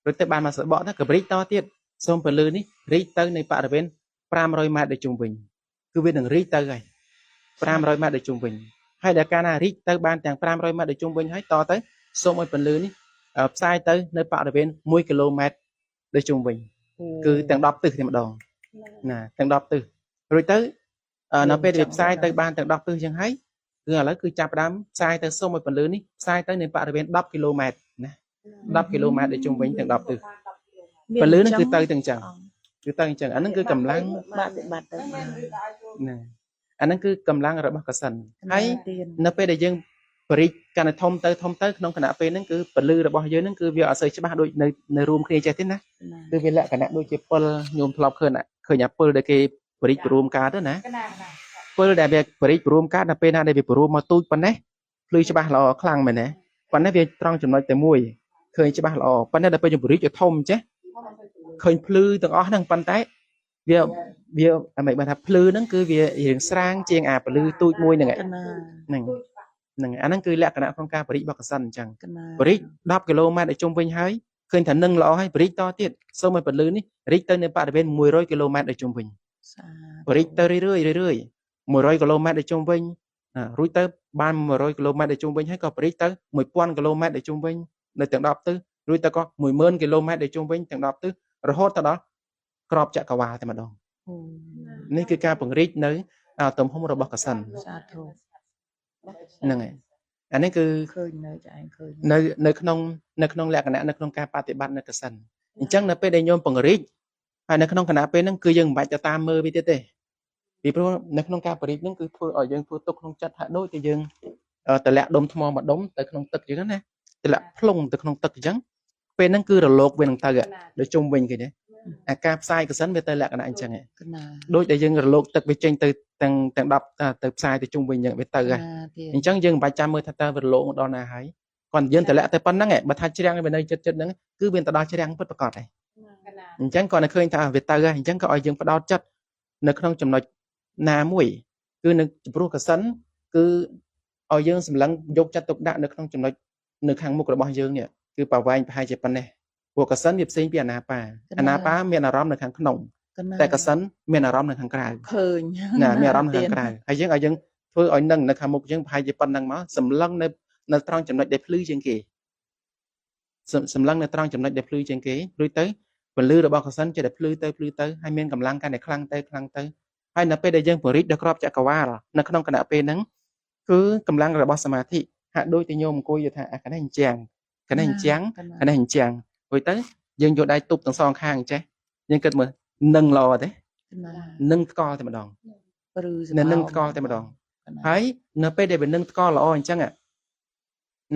ទៅទៅបានមកសបកទៅក៏បរិចតទៀតសូមពលឺនេះរីកទៅនៅបរិវេណ500ម៉ែត្រដោយជុំវិញគឺវានឹងរីកទៅហើយ500ម៉ែត្រដោយជុំវិញហើយដល់កាលណារីកទៅបានទាំង500ម៉ែត្រដោយជុំវិញហើយតទៅសូមឲ្យពលឺនេះផ្សាយទៅនៅបរិវេណ1គីឡូម៉ែត្រដោយជុំវិញគឺទាំង10ទិសតែម្ដងណាទាំង10ទិសរួចទៅនៅពេលដែលផ្សាយទៅបានទាំង10ទិសអញ្ចឹងហើយគឺឥឡូវគឺចាប់ផ្ដើមផ្សាយទៅសូមឲ្យពលឺនេះផ្សាយទៅនៅបរិវេណ10គីឡូម៉ែត្រណា10គីឡូម៉ែត្រដោយជុំវិញទាំង10ទិសពលឺនឹងគឺទៅទាំងអញ្ចឹងគឺទៅអញ្ចឹងអានឹងគឺកម្លាំងបប្រតិបត្តិទៅណាអានឹងគឺកម្លាំងរបស់កសិនហើយនៅពេលដែលយើងបរិចកាន់តែធំទៅក្នុងគណៈពេលហ្នឹងគឺពលឺរបស់យើងហ្នឹងគឺវាអត់សូវច្បាស់ដូចនៅរួមគ្នាចេះទេណាគឺវាលក្ខណៈដូចជាពិលញោមធ្លាប់ឃើញអាពិលដែលគេបរិចរួមកើតទៅណាពិលដែលវាបរិចរួមកើតដល់ពេលណាដែលវារួមមកទូចប៉ុណ្ណេះភ្លឺច្បាស់ល្អខ្លាំងមែនទេប៉ុន្តែវាត្រង់ចំណុចតែមួយឃើញច្បាស់ល្អប៉ុន្តែដល់ពេលយើងបរិចឲ្យធំចេះឃើញភ្លឺទាំងអស់ហ្នឹងប៉ុន្តែវាអ្មេចបើថាភ្លឺហ្នឹងគឺវារៀងស្រាងជាងអាពលឺទូចមួយហ្នឹងហ្នឹងអាហ្នឹងគឺលក្ខណៈក្នុងការបរិចរបស់កសិនអញ្ចឹងបរិច10គីឡូម៉ែត្រឲ្យជុំវិញហើយឃើញថានឹងល្អហើយបរិចតទៀតសូមឲ្យពលឺនេះរីកទៅនៅបរិវេណ100គីឡូម៉ែត្រឲ្យជុំវិញបរិចទៅរឿយ100គីឡូម៉ែត្រឲ្យជុំវិញរួចទៅបាន100គីឡូម៉ែត្រឲ្យជុំវិញហើយក៏បរិចទៅ1000គីឡូម៉ែត្រឲ្យជុំវិញនៅទាំង10ទិសរួចទៅក៏10000គីឡូម៉ែត្រឲ្យជុំវិញទាំង10ទិសរហូតទៅដល់ក្របចក្រវាលតែម្ដងនេះគឺការពង្រីកនៅទំហំរបស់កសិនសាធុហ្នឹងហើយអានេះគឺឃើញនៅចឯងឃើញនៅក្នុងលក្ខណៈនៅក្នុងការបប្រតិបត្តិនៅកសិនអញ្ចឹងនៅពេលដែលញោមពង្រីកហើយនៅក្នុងគណៈពេលហ្នឹងគឺយើងមិនបាច់ទៅតាមមើលវាទៀតទេពីព្រោះនៅក្នុងការបរិចហ្នឹងគឺធ្វើឲ្យយើងធ្វើទុកក្នុងចិត្តហាក់ដូចជាយើងតម្លាក់ដុំថ្មមួយដុំទៅក្នុងទឹកអញ្ចឹងណាតម្លាក់ផ្លុងទៅក្នុងទឹកអញ្ចឹងពេលហ្នឹងគឺរលកវានឹងទៅដូចជុំវិញគេទេអាការផ្សាយកសិនវាទៅលក្ខណៈអញ្ចឹងដូចដែលយើងរលកទឹកវាចេញទៅទាំង10ទៅផ្សាយទៅជុំវិញអញ្ចឹងវាទៅហើយអញ្ចឹងយើងមិនបាច់ចាំមើលថាតើវារលកមកដល់ណាហើយគាត់យើងតម្លាក់ទៅប៉ុណ្្នឹងបើថាជ្រាំងវានៅចិត្តហ្នឹងគឺវាទៅដល់ជ្រាំងពិតប្រាកដហើយអញ្ចឹងគាត់នៅឃើញថាវាទៅហើយអញ្ចឹងក៏ឲ្យយើងបដោតចិត្តនៅក្នុងចំណុចណាមួយគឺនៅចំពោះកសិនគឺឲ្យយើងសម្លឹងយកចិត្តទុកដាក់នៅក្នុងចំណុចនៅខាងមុខរបស់យើងនេះគឺប្រវែងប្រហែលជាប៉ុណ្ណេះព្រោះកសិនវាផ្សេងពីអាណាបាមានអារម្មណ៍នៅខាងក្នុងតែកសិនមានអារម្មណ៍នៅខាងក្រៅឃើញណាមានអារម្មណ៍នៅខាងក្រៅហើយយើងឲ្យយើងធ្វើឲ្យនឹងនៅខាងមុខយើងប្រហែលជាប៉ុណ្ណឹងមកសម្លឹងនៅត្រង់ចំណុចដែលភ្លឺជាងគេសម្លឹងនៅត្រង់ចំណុចដែលភ្លឺជាងគេរួចទៅពលឺរបស់កសិនចេះតែភ្លឺទៅហើយមានកម្លាំងកាន់តែខ្លាំងទៅហើយនៅពេលដែលយើងបរិចដល់ក្របចក្រវាលនៅក្នុងគណៈពេលហ្នឹងគឺកម្លាំងរបស់សមាធិហាក់ដូចតែញោមអង្គុយថាអាកណេះអញ្ចឹងរួចទៅយើងយកដៃទប់ទាំងសងខាងអញ្ចេះយើងគិតមើលនឹងល្អទេនឹងថ្កល់តែម្ដងនឹងថ្កល់តែម្ដងហើយនៅពេលដែលវានឹងថ្កល់ល្អអញ្ចឹង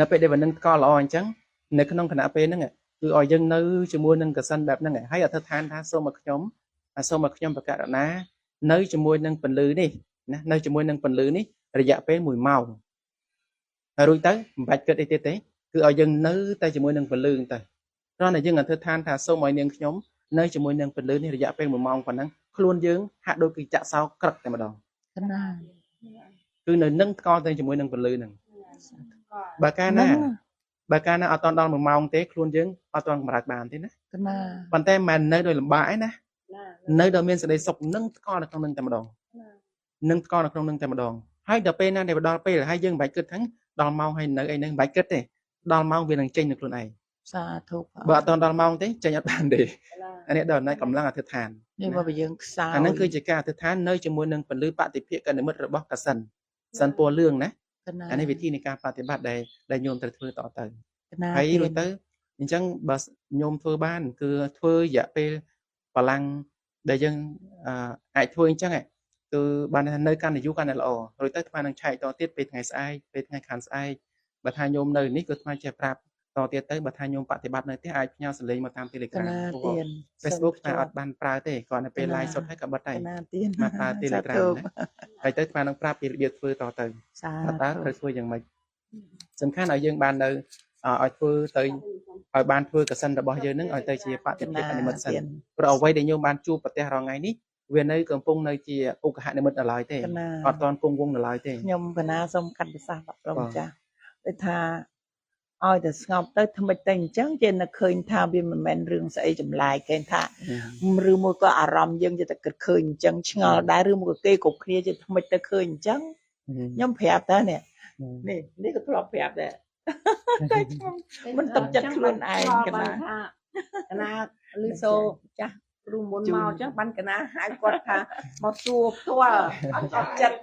នៅក្នុងគណៈពេលហ្នឹងគឺឲ្យយើងនៅជាមួយនឹងកសិនបែបហ្នឹងហើយអធិដ្ឋានថាសូមឲ្យខ្ញុំប្រកាសណានៅជាមួយនឹងពន្លឺនេះណានៅជាមួយនឹងពន្លឺនេះរយៈពេល1ម៉ោងហើយរួចទៅមិនបាច់គិតអីទៀតទេគឺឲ្យយើងនៅតែជាមួយនឹងពន្លឺទៅគ្រាន់តែយើងអធិដ្ឋានថាសូមឲ្យនាងខ្ញុំនៅជាមួយនឹងពន្លឺនេះរយៈពេល1ម៉ោងប៉ុណ្ណឹងខ្លួនយើងហាក់ដូចគឺចាក់សោក្រឹកតែម្ដងគឺនៅនឹងថ្កល់ទៅជាមួយនឹងពន្លឺហ្នឹងបើកាលណាអត់ដល់1ម៉ោងទេខ្លួនយើងអត់ទាន់កម្រើកបានទេណាប៉ុន្តែមិននៅដោយលំបាកឯណានៅដោយមានសេចក្តីសុខនឹងថ្កល់នៅក្នុងនឹងតែម្ដងហើយដល់ពេលណាដែលដល់ពេលហើយយើងមិនបាច់គិតហ្នឹងដល់ម៉ោងហើយនៅអីហ្នឹងមិនបាច់គិតទេដល់ម៉ោងវានឹងចេញនៅខ្លួនឯងសាធុបើអត់ដល់ម៉ោងទេចេញអត់បានទេអានេះដល់ណៃកម្លាំងអធិដ្ឋាននេះបើយើងខ្សោយអាហ្នឹងគឺជាការអធិដ្ឋាននៅជាមួយនឹងពលឺបតិភិកនិមិត្តរបស់កសិនពណ៌លឿងណាអានេះវិធីនៃការបប្រតិបត្តិដែលញោមត្រូវធ្វើតទៅ ហើយរួចទៅអញ្ចឹងបើញោមធ្វើបានគឺធ្វើរយៈពេលបលាំងដែលយើងអាចធ្វើអញ្ចឹងគឺបាននៅកាន់តែយូរកាន់តែល្អរួចទៅថ្មនឹងឆែកតទៀតពេលថ្ងៃស្អែកពេលថ្ងៃខាងស្អែកបើថាញោមនៅនេះគឺថ្មចេះប្រាប់តទៀតទៅបើថាញោមបប្រតិបត្តិនៅផ្ទះអាចផ្ញើសលេងមកតាម Telegram Facebook ថ្មអត់បានប្រើទេគ្រាន់តែពេល live សុទ្ធហើយក៏បិទដែរមកប្រើ Telegram ណាហើយទៅថ្មនឹងប្រាប់ពីរបៀបធ្វើតទៅតើត្រូវធ្វើយ៉ាងម៉េចសំខាន់ឲ្យយើងបាននៅឲ្យធ្វើទៅឲ្យបានធ្វើកសិនរបស់យើងនឹងឲ្យទៅជាបតិភិបនិមិត្តសិនព្រោះអ្វីដែលញោមបានជួបប្រទេសរាល់ថ្ងៃនេះវានៅកំពុងនៅជាឧបហនិមិត្តនៅឡើយទេអត់ទាន់គង់វង្សនៅឡើយទេខ្ញុំកណាសូមកាត់ពិសាសរបស់ព្រមចាស់ដូចថាឲ្យតែស្ងប់ទៅថ្មិចទៅអញ្ចឹងជានឹកឃើញថាវាមិនមែនរឿងស្អីចម្លែកគេថាឬមួយក៏អារម្មណ៍យើងជាតែគិតឃើញអញ្ចឹងឆ្ងល់ដែរឬមួយក៏គេគ្រប់គ្នាជាថ្មិចទៅឃើញអញ្ចឹងខ្ញុំប្រាប់តើនេះក៏ធ្លាប់ប្រាប់ដែរតែខ្ញុំមិនតបចិត្តខ្លួនឯងកណាលឺសូចាស់គ្រូមុនមកអញ្ចឹងបានកណាហៅគាត់ថាមកសួរផ្ទាល់អត់តបចិត្ត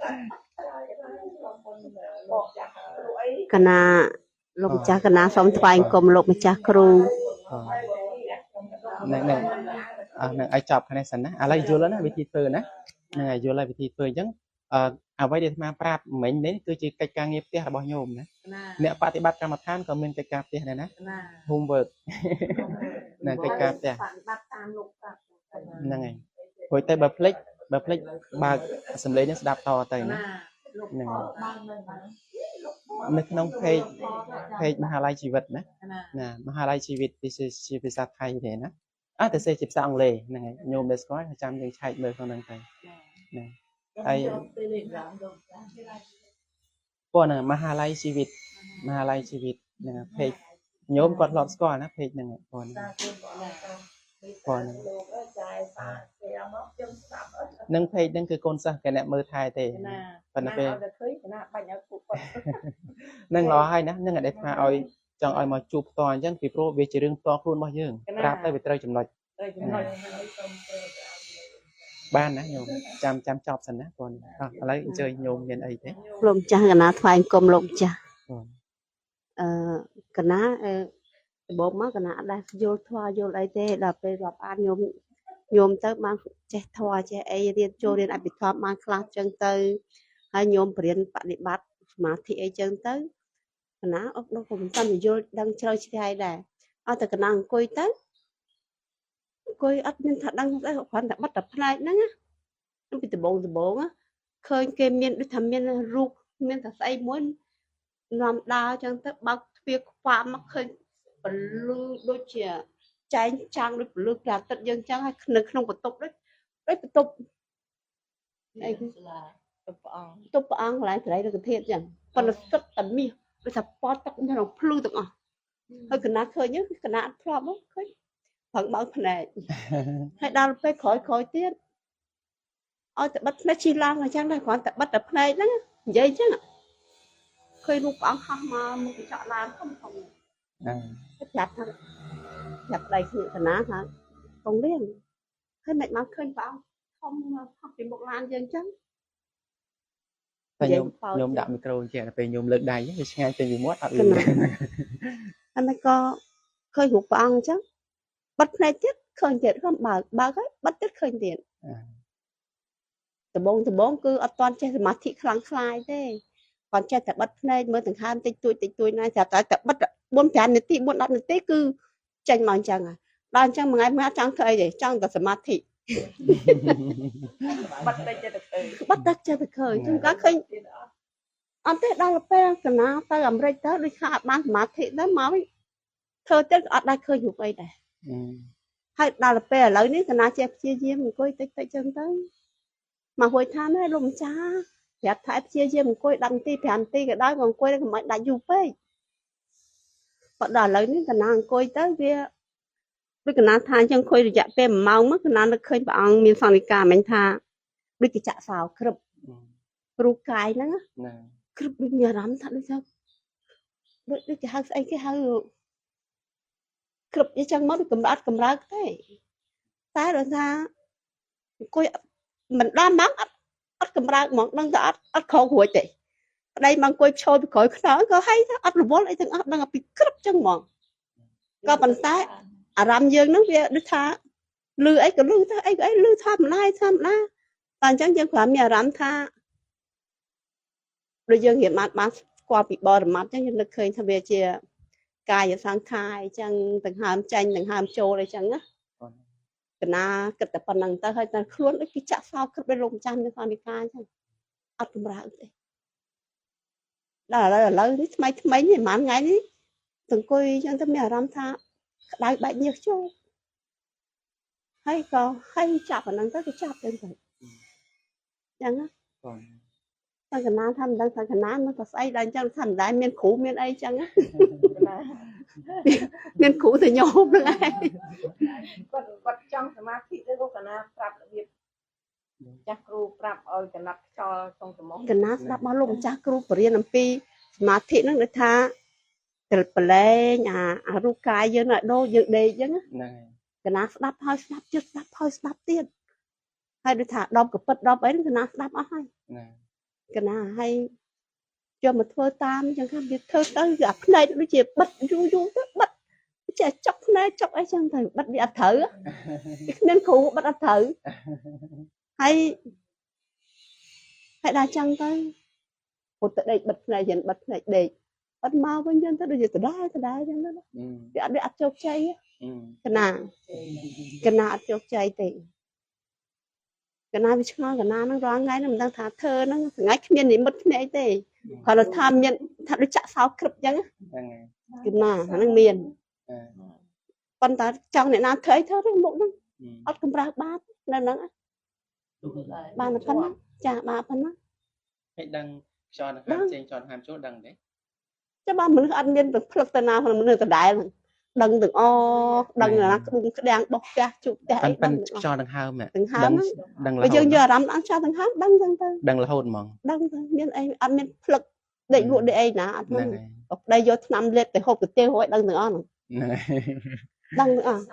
កណាលោកម្ចាស់កណាសូមថ្វាយគុំលោកម្ចាស់គ្រូនឹងឲ្យចប់ខាងនេះសិនណាឥឡូវយល់ណាវិធីធ្វើណាហ្នឹងហើយយល់ហើយវិធីធ្វើអញ្ចឹងអ្វីដែលអាត្មាប្រាប់មិញនេះគឺជាកិច្ចការងារផ្ទះរបស់ញោមណាអ្នកបប្រតិបត្តិកម្មដ្ឋានក៏មានកិច្ចការផ្ទះដែរណា homework ណាកិច្ចការផ្ទះបប្រតិបត្តិតាមលោកប្រាប់ហ្នឹងហើយព្រោះតែបើភ្លេចបើកសំឡេងនេះស្ដាប់តទៅណាហ្នឹងនៅក្នុងเพจមហាល័យជីវិតណាមហាល័យជីវិតជាភាសាថៃទេណាតែសេជាភាសាអង់គ្លេសហ្នឹងហើយញោមដែលស្គាល់ចាំយើងឆែកមើលក្នុងហ្នឹងទៅណាហើយប៉ុណ្ណឹងមហាល័យជីវិតហ្នឹងเพจញោមគាត់ធ្លាប់ស្គាល់ណាเพจហ្នឹងប៉ុណ្ណឹងនឹងเพจហ្នឹងគឺកូនសិស្សគេអ្នកមើលថែទេប៉ុន្តែពេលនឹងល្អហើយណានឹងដែលថាឲ្យចង់ឲ្យមកជួបផ្ទាល់អញ្ចឹងពីព្រោះវាជារឿងផ្ទាល់ខ្លួនរបស់យើងប្រាប់ទៅវាត្រូវចំណុចបានណាញោមចាំចប់សិនណាបងឥឡូវអញ្ជើញញោមមានអីទេលោកម្ចាស់កណាថ្វាយគុំលោកម្ចាស់កណាដំបូងមកកណាអត់ដែរយល់ធម៌យល់អីទេដល់ពេលរាប់អានញោមទៅបានចេះធម៌ចេះអីរៀនចូលរៀនអភិធម្មបានខ្លះចឹងទៅហើយញោមបរិញ្ញាបប្រតិបត្តិសមាធិអីចឹងទៅកណាអត់ដល់ក៏មិនតាមយល់ដឹងជ្រៅជ្រែកដែរអត់តែកណាអង្គុយទៅអង្គុយអត់មានថាដឹងស្អីគ្រាន់តែបិទតែផ្នែកហ្នឹងណាពីដំបងឃើញគេមានដូចថាមានរូបមានតែស្អីមួយនាំដើរចឹងទៅបើកទ្វារខ្វាក់មកឃើញពលឺដូចជាចែងចាំងដូចពលឺព្រះអាទិត្យយើងចឹងហើយនៅក្នុងបន្ទប់ដូចបន្ទប់អីទុបព្រះអង្គកន្លែងស្រីរុក្ខធាតុចឹងប៉ុន្តែទឹកតែមាសដូចថាពណ៌ទឹកមានភ្លឺទាំងអស់ហើយកណាឃើញហ្នឹងកណាអត់ធ្លាប់ឃើញប្រឹងបើកភ្នែកហើយដល់ពេលក្រោយទៀតឲ្យតែបិទភ្នែកជិះឡើងអញ្ចឹងដែរគ្រាន់តែបិទតែភ្នែកហ្នឹងនិយាយអញ្ចឹងឃើញរូបព្រះអង្គហោះមកមុខកញ្ចក់ឡើងធំប្រាប់ដៃគ្នាកណាថាកងលៀងហើយមិនមកឃើញព្រះអង្គធំហោះពីមុខឡានយើងអញ្ចឹងតែញោមដាក់មីក្រូជាពេលញោមលើកដៃវាឆ្ងាយទៅពីមាត់អត់ឮហើយមិនក៏ឃើញរូបព្រះអង្គអញ្ចឹងបិទភ្នែកទៀតឃើញទៀតក៏បើកហើយបិទទៀតឃើញទៀតដំបងគឺអត់ទាន់ចេះសមាធិខ្លាំងខ្លាយទេគាត់ចេះតែបិទភ្នែកមើលដង្ហើមតិចតួចណាតែបិទ4-5នាទី4-10នាទីគឺចេញមកអញ្ចឹងដល់អញ្ចឹងមួយថ្ងៃចង់ធ្វើអីទេចង់តែសមាធិបិទតែចិត្តទៅឃើញខ្ញុំក៏ឃើញអត់ទេដល់ពេលកណាទៅអាមេរិកទៅដូចថាអត់បានសមាធិទៅមកធ្វើទៀតអត់ដែរឃើញរូបអីដែរហើយដល់ពេលឥឡូវនេះកណាចេះព្យាយាមអង្គុយតិចចឹងទៅមកហួយថាណាលោកម្ចាស់ប្រាប់ថាព្យាយាមអង្គុយ10នាទី5នាទីក៏ដោយអង្គុយមិនដាច់យូរពេកប៉ុន្តែឥឡូវនេះកណាអង្គុយទៅវាដូចកណាថាអញ្ចឹងអង្គុយរយៈពេល1ម៉ោងមកកណានឹកឃើញព្រះអង្គមានសង្ឃនិកាមិញថាដូចជាចាក់សោក្រឹបរូបកាយហ្នឹងណាក្រឹបដូចមានអារម្មណ៍ថាដូចគេហៅស្អីគេហៅក្រឹបអញ្ចឹងមកដូចកម្រើកទេតែដោយថាអង្គុយមិនដល់ម៉ោងអត់កម្រើកហ្មងដឹងតែអត់ខោរួចទេ ប្តីមកអង្គុយឈរពីក្រោយខ្នងក៏ហើយអត់រវល់អីទាំងអស់ដឹងពីគ្រប់ចឹងហ្មងក៏ប៉ុន្តែអារម្មណ៍យើងហ្នឹងវាដូចថាលឺអីក៏លឺទៅអីក៏អីលឺធម្មតាតែអញ្ចឹងយើងគ្រាន់មានអារម្មណ៍ថាដូចយើងរៀនបានស្គាល់ពីបរមត្ថអញ្ចឹងយើងនឹកឃើញថាវាជាកាយសង្ខារអញ្ចឹងដង្ហើមចាញ់ដង្ហើមចូលអីចឹងណាកណាគិតតែប៉ុណ្្នឹងទៅហើយតែខ្លួនដូចគេចាក់សោគិតដោយលោកម្ចាស់មានសន្និកាអញ្ចឹងអត់កម្រើទេដល់ឥឡូវនេះថ្មីនេះប្រហែលថ្ងៃនេះអង្គុយអញ្ចឹងទៅមានអារម្មណ៍ថាក្តៅបែកញើសចូលហើយក៏ហើយចាប់ប៉ុណ្្នឹងទៅគេចាប់ទៅចឹងណាតែកណាថាមិនដឹងថាកណានឹងក៏ស្អីដល់អញ្ចឹងថាមិនដែរមានគ្រូមានអីចឹងណាមានគ្រូទៅញោមហ្នឹងឯងគាត់ចង់សមាធិទៅកណាប្រាប់របៀបចាស់គ្រូប្រាប់ឲ្យកណាត់ខ្យល់ក្នុងត្មងកណាស្ដាប់របស់លោកម្ចាស់គ្រូបរៀនអំពីសមាធិហ្នឹងដូចថាប្រឡែងអារូបកាយយើងឲ្យដូរយើងដេកអញ្ចឹងហ្នឹងហើយកណាស្ដាប់ហើយស្ដាប់ជិតស្ដាប់ហើយស្ដាប់ទៀតហើយដូចថាដបកពិតដបអីហ្នឹងកណាស្ដាប់អស់ហើយកណាហើយយកមកធ្វើតាមអញ្ចឹងថាវាធ្វើទៅគឺអាភ្នែកដូចជាបិទយូរទៅបិទចេះចុកភ្នែកចុកអីចឹងទៅបិទវាអត់ត្រូវគ្មានគ្រូបិទអត់ត្រូវហើយដល់ចឹងទៅពុទ្ធដេកបិទភ្នែកយើងបិទភ្នែកដេកអត់មកវិញចឹងទៅដូចជាដដែលចឹងទៅវាអត់ជោគជ័យកណាអត់ជោគជ័យទេកណាវាឆ្ងល់កណាហ្នឹងរាល់ថ្ងៃហ្នឹងមិនដឹងថាធ្វើហ្នឹងថ្ងៃគ្មាននិមិត្តភ្នែកទេគាត់ថាមានថាដូចចាក់សោក្រឹបចឹងហ្នឹងកណាហ្នឹងមានប៉ុន្តែចង់អ្នកណាធ្វើអីធ្វើទៅមុខហ្នឹងអត់កម្រើបាននៅហ្នឹងបានប៉ុណ្ណាចាបានប៉ុណ្ណាហើយដឹងខ្យល់ដង្ហើមចេញខ្យល់ដង្ហើមចូលដឹងទេចាំបើមនុស្សអត់មានទៅផ្លឹកទៅណាមនុស្សដដែលហ្នឹងដឹងទាំងដឹងណាក្បួងក្តាំងបោះផ្ទះជុកផ្ទះអីប៉ិនខ្យល់ដង្ហើមដឹងរហូតយើងយកអារម្មណ៍អត់ខ្យល់ដង្ហើមដឹងចឹងទៅដឹងរហូតហ្មងដឹងទៅមានអីអត់មានផ្លឹកដេកលក់ដេកអីណាអត់ហ្នឹងប្តីយកថ្នាំលេបទៅហូបទៅទេរួចដឹងទាំងអស់ហ្នឹងដឹងទាំងអស់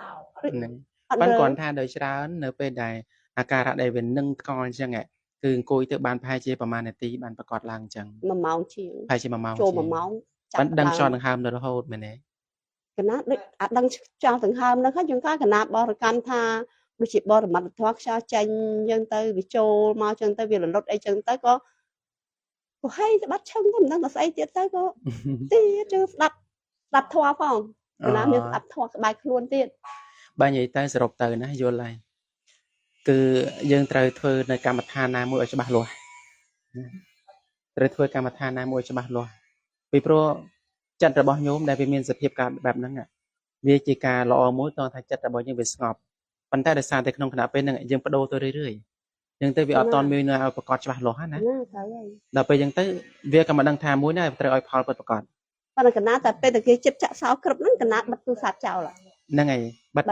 ប៉ិនគាត់ថាដោយច្រើននៅពេលដែលអាការៈដែលវានឹងថ្កល់អញ្ចឹងគឺអង្គុយទៅបានប្រហែលជាប្រហែលនាទីបានប្រកាសឡើងអញ្ចឹង1ម៉ោងជាងប្រហែលជា1ម៉ោងចូល1ម៉ោងប៉ិនដឹងខ្យល់ដង្ហើមនៅរហូតមែនទេកណាដូចអត់ដឹងខ្យល់ដង្ហើមហ្នឹងហើយយើងក៏កណាបរិកម្មថាដូចជាបរមត្ថធម៌ខ្យល់ចេញយើងទៅវាចូលមកចឹងទៅវារលត់អីចឹងទៅក៏ហើយបាត់ឈឹងទៅមិនដឹងថាស្អីទៀតទៅក៏ទៀតជើស្ដាប់ធម៌ផងកណាមានស្ដាប់ធម៌ក្បែរខ្លួនទៀតបើនិយាយទៅសរុបទៅណាយល់ហើយគឺយើងត្រូវធ្វើនៅកម្មដ្ឋានណាមួយឲ្យច្បាស់លាស់ត្រូវធ្វើកម្មដ្ឋានណាមួយច្បាស់លាស់ពីព្រោះចិត្តរបស់ញោមដែលវាមានសភាពការបែបហ្នឹងវាជាការល្អមួយតោះថាចិត្តរបស់យើងវាស្ងប់ប៉ុន្តែដោយសារតែក្នុងគណៈពេលហ្នឹងយើងបដូរទៅរឿយយើងទៅវាអត់តន់មានឲ្យប្រកបច្បាស់លាស់ណាដល់ពេលយើងទៅវាក៏មិនដឹងថាមួយណាត្រូវឲ្យផលពិតប្រកបប៉ុន្តែកណាតែពេលតែគេចិត្តចាក់សោគ្រប់ហ្នឹងកណាបិទទូរស័ព្ទចោលហ្នឹងហើយបិ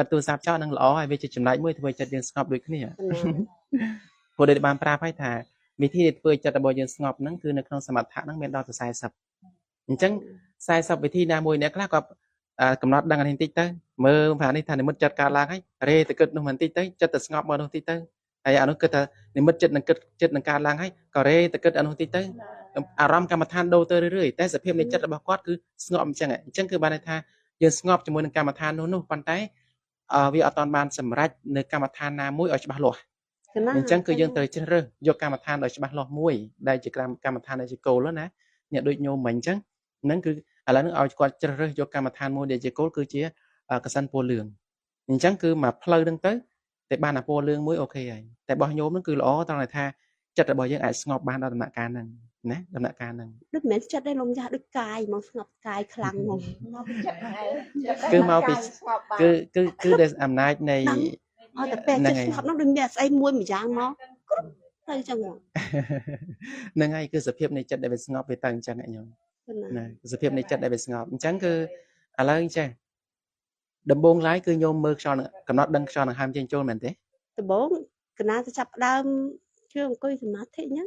ទទូរស័ព្ទចោលហ្នឹងល្អហើយវាជាចំណែកមួយធ្វើឲ្យចិត្តយើងស្ងប់ដូចគ្នាព្រោះដែលបានប្រាប់ហើយថាវិធីធ្វើចិត្តរបស់យើងស្ងប់ហ្នឹងគឺនៅក្នុងសមថៈហ្នឹងមានដល់ទៅ40អញ្ចឹង40វិធីណាមួយអ្នកខ្លះក៏កំណត់ដឹងអានេះបន្តិចទៅមើលថានេះថានិមិត្តចិត្តកើតឡើងហើយរេទៅគិតនោះបន្តិចទៅចិត្តទៅស្ងប់មកនោះបន្តិចទៅហើយអានោះគិតថានិមិត្តចិត្តនឹងគិតចិត្តនឹងកើតឡើងហើយក៏រេទៅគិតអានោះបន្តិចទៅអារម្មណ៍កម្មដ្ឋានដូរទៅរឿយៗតែសភាពនៃចិត្តរបស់គាត់គឺស្ងប់អញ្ចឹងគឺបានន័យថាយើងស្ងប់ជាមួយនឹងកម្មដ្ឋាននោះប៉ុន្តែវាអត់ទាន់បានសម្រេចនៅកម្មដ្ឋានណាមួយឲ្យច្បាស់លាស់អញ្ចឹងគឺយើងត្រូវជ្រើសរើសយកកម្មដ្ឋានឲ្យច្បាស់លាស់មួយដែលជាកម្មដ្ឋានដែលជាគោលណាអ្នកដូចញោមមិញអញ្ចឹងហ្នឹងគឺឥឡូវនេះឲ្យគាត់ជ្រើសរើសយកកម្មដ្ឋានមួយដែលជាគោលគឺជាកសិនពណ៌លឿងអញ្ចឹងគឺមកផ្លូវហ្នឹងទៅតែបានអាពណ៌លឿងមួយអូខេហើយតែរបស់ញោមហ្នឹងគឺល្អត្រង់ថាចិត្តរបស់យើងអាចស្ងប់បានដល់ដំណាក់កាលហ្នឹងណាដំណាក់កាលហ្នឹងដូចមិនមែនចិត្តទេលោកម្ចាស់ដូចកាយមកស្ងប់កាយខ្លាំងមកចិត្តហ្នឹងគឺមកពីគឺដែលអំណាចនៃអត់តែពេលចិត្តស្ងប់ហ្នឹងដូចមានស្អីមួយម្យ៉ាងមកគ្រប់ទៅអញ្ចឹងហ្នឹងហើយគឺសភាពនៃចិត្តដែលវាស្ងប់វាទៅអញ្ចឹងញោមណាសភាពនៃចិត្តដែលវាស្ងប់អញ្ចឹងគឺឥឡូវចេះដំបូងឡើយគឺញោមមើលខ្យល់កំណត់ដឹងខ្យល់ដង្ហើមចេញចូលមែនទេដំបូងកណាទៅចាប់ដើមជឿអង្គុយសមាធិហ្នឹង